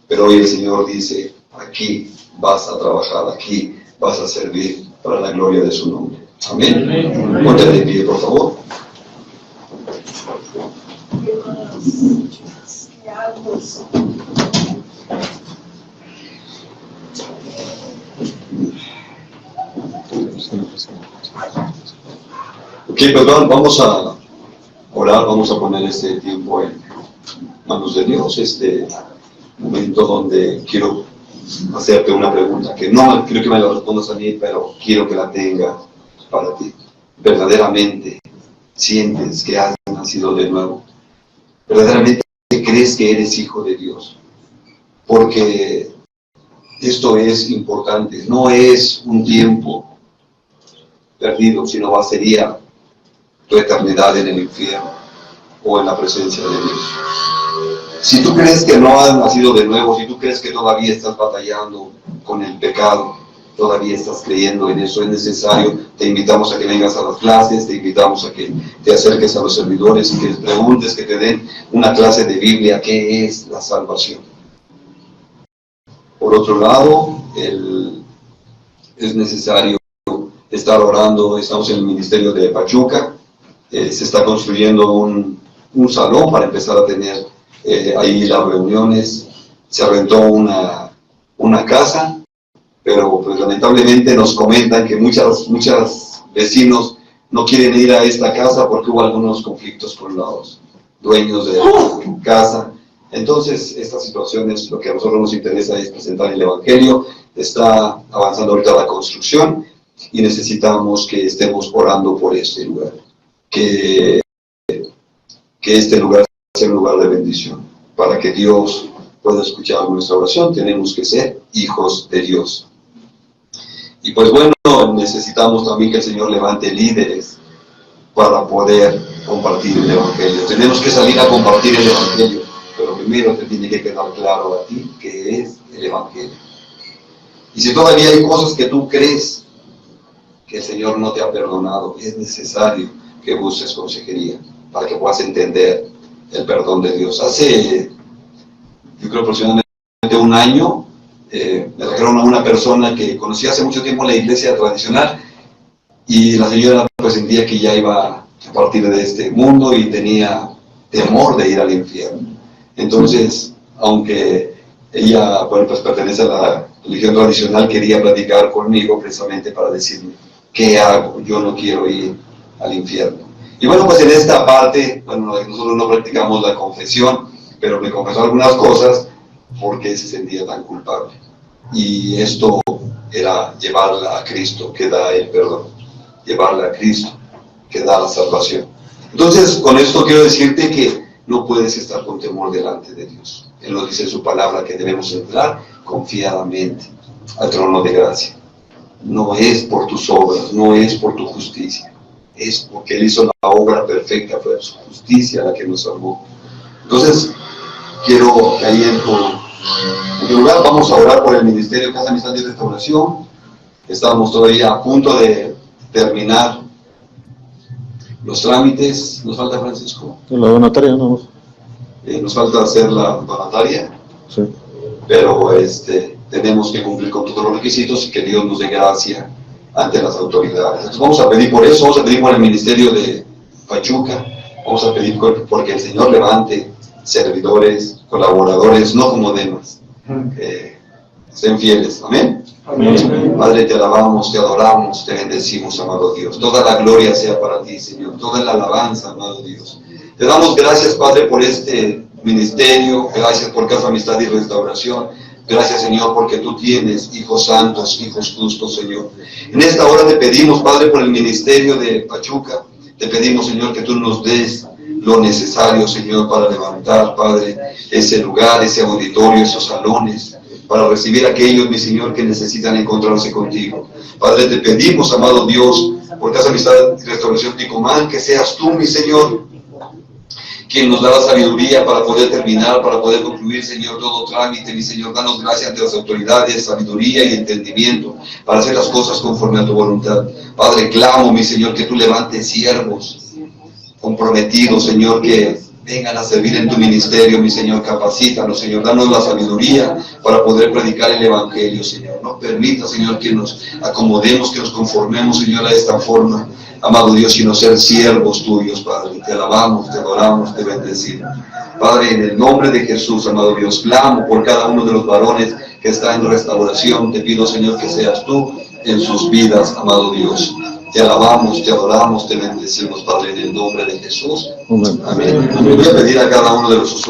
Speaker 1: Pero hoy el Señor dice: aquí vas a trabajar, aquí vas a servir para la gloria de su nombre. Amén. Ponte de pie, por favor. Ok, perdón, vamos a orar, vamos a poner este tiempo en manos de Dios, este momento donde quiero hacerte una pregunta, que no quiero que me la respondas a mí, pero quiero que la tenga para ti. ¿Verdaderamente sientes que has nacido de nuevo? ¿Verdaderamente crees que eres hijo de Dios? Porque esto es importante, no es un tiempo perdido, sino sería tu eternidad en el infierno o en la presencia de Dios. Si tú crees que no has nacido de nuevo, si tú crees que todavía estás batallando con el pecado, todavía estás creyendo en eso, es necesario, te invitamos a que vengas a las clases, te invitamos a que te acerques a los servidores y que les preguntes, que te den una clase de Biblia, ¿qué es la salvación? Por otro lado, es necesario estar orando. Estamos en el ministerio de Pachuca, se está construyendo un salón para empezar a tener ahí las reuniones. Se rentó una casa, pero pues lamentablemente nos comentan que muchos vecinos no quieren ir a esta casa porque hubo algunos conflictos con los dueños de la casa. Entonces, esta situación es lo que a nosotros nos interesa, es presentar el Evangelio. Está avanzando ahorita la construcción y necesitamos que estemos orando por este lugar, que este lugar sea un lugar de bendición. Para que Dios pueda escuchar nuestra oración, tenemos que ser hijos de Dios. Y pues bueno, necesitamos también que el Señor levante líderes para poder compartir el Evangelio. Tenemos que salir a compartir el Evangelio, pero primero te tiene que quedar claro a ti qué es el Evangelio. Y si todavía hay cosas que tú crees que el Señor no te ha perdonado, es necesario que busques consejería para que puedas entender el perdón de Dios. Hace, yo creo aproximadamente un año, me trajeron a una persona que conocí hace mucho tiempo en la iglesia tradicional, y la señora pues sentía que ya iba a partir de este mundo y tenía temor de ir al infierno. Entonces, aunque ella pues pertenece a la religión tradicional, quería platicar conmigo precisamente para decirme: ¿qué hago? Yo no quiero ir al infierno. Y bueno, pues en esta parte, bueno, nosotros no practicamos la confesión, pero me confesó algunas cosas porque se sentía tan culpable. Y esto era llevarla a Cristo, que da el perdón, llevarla a Cristo, que da la salvación. Entonces, con esto quiero decirte que no puedes estar con temor delante de Dios. Él nos dice en su palabra que debemos entrar confiadamente al trono de gracia. No es por tus obras, no es por tu justicia, es porque Él hizo la obra perfecta, fue su justicia la que nos salvó. Entonces, quiero que ahí en tu lugar vamos a orar por el Ministerio Casa Amistad y Restauración. Estamos todavía a punto de terminar los trámites. Nos falta, Francisco,
Speaker 5: La donataria, ¿no?
Speaker 1: nos falta hacer la donataria,
Speaker 5: Sí.
Speaker 1: pero tenemos que cumplir con todos los requisitos y que Dios nos dé gracia ante las autoridades. Entonces vamos a pedir por eso, vamos a pedir por el Ministerio de Pachuca, vamos a pedir porque el Señor levante servidores, colaboradores, no como demás, que sean fieles. Amén.
Speaker 2: Amén.
Speaker 1: Padre, te alabamos, te adoramos, te bendecimos, amado Dios. Toda la gloria sea para ti, Señor. Toda la alabanza, amado Dios. Te damos gracias, Padre, por este ministerio. Gracias por Casa Amistad y Restauración. Gracias, Señor, porque tú tienes hijos santos, hijos justos, Señor. En esta hora te pedimos, Padre, por el ministerio de Pachuca. Te pedimos, Señor, que tú nos des lo necesario, Señor, para levantar, Padre, ese lugar, ese auditorio, esos salones, para recibir a aquellos, mi Señor, que necesitan encontrarse contigo. Padre, te pedimos, amado Dios, por Casa Amistad y Restauración Ticomán, que seas tú, mi Señor, quien nos da la sabiduría para poder terminar, para poder concluir, Señor, todo trámite, mi Señor. Danos gracias ante las autoridades, sabiduría y entendimiento para hacer las cosas conforme a tu voluntad. Padre, clamo, mi Señor, que tú levantes siervos comprometidos, Señor, que vengan a servir en tu ministerio, mi Señor. Capacítanos, Señor. Danos la sabiduría para poder predicar el Evangelio, Señor. No permita, Señor, que nos acomodemos, que nos conformemos, Señor, a esta forma, amado Dios, sino ser siervos tuyos, Padre. Te alabamos, te adoramos, te bendecimos. Padre, en el nombre de Jesús, amado Dios, clamo por cada uno de los varones que está en restauración. Te pido, Señor, que seas tú en sus vidas, amado Dios. Te alabamos, te adoramos, te bendecimos, Padre, en el nombre de Jesús.
Speaker 5: Amén.
Speaker 1: Amén. Voy a pedir a cada uno de los usuarios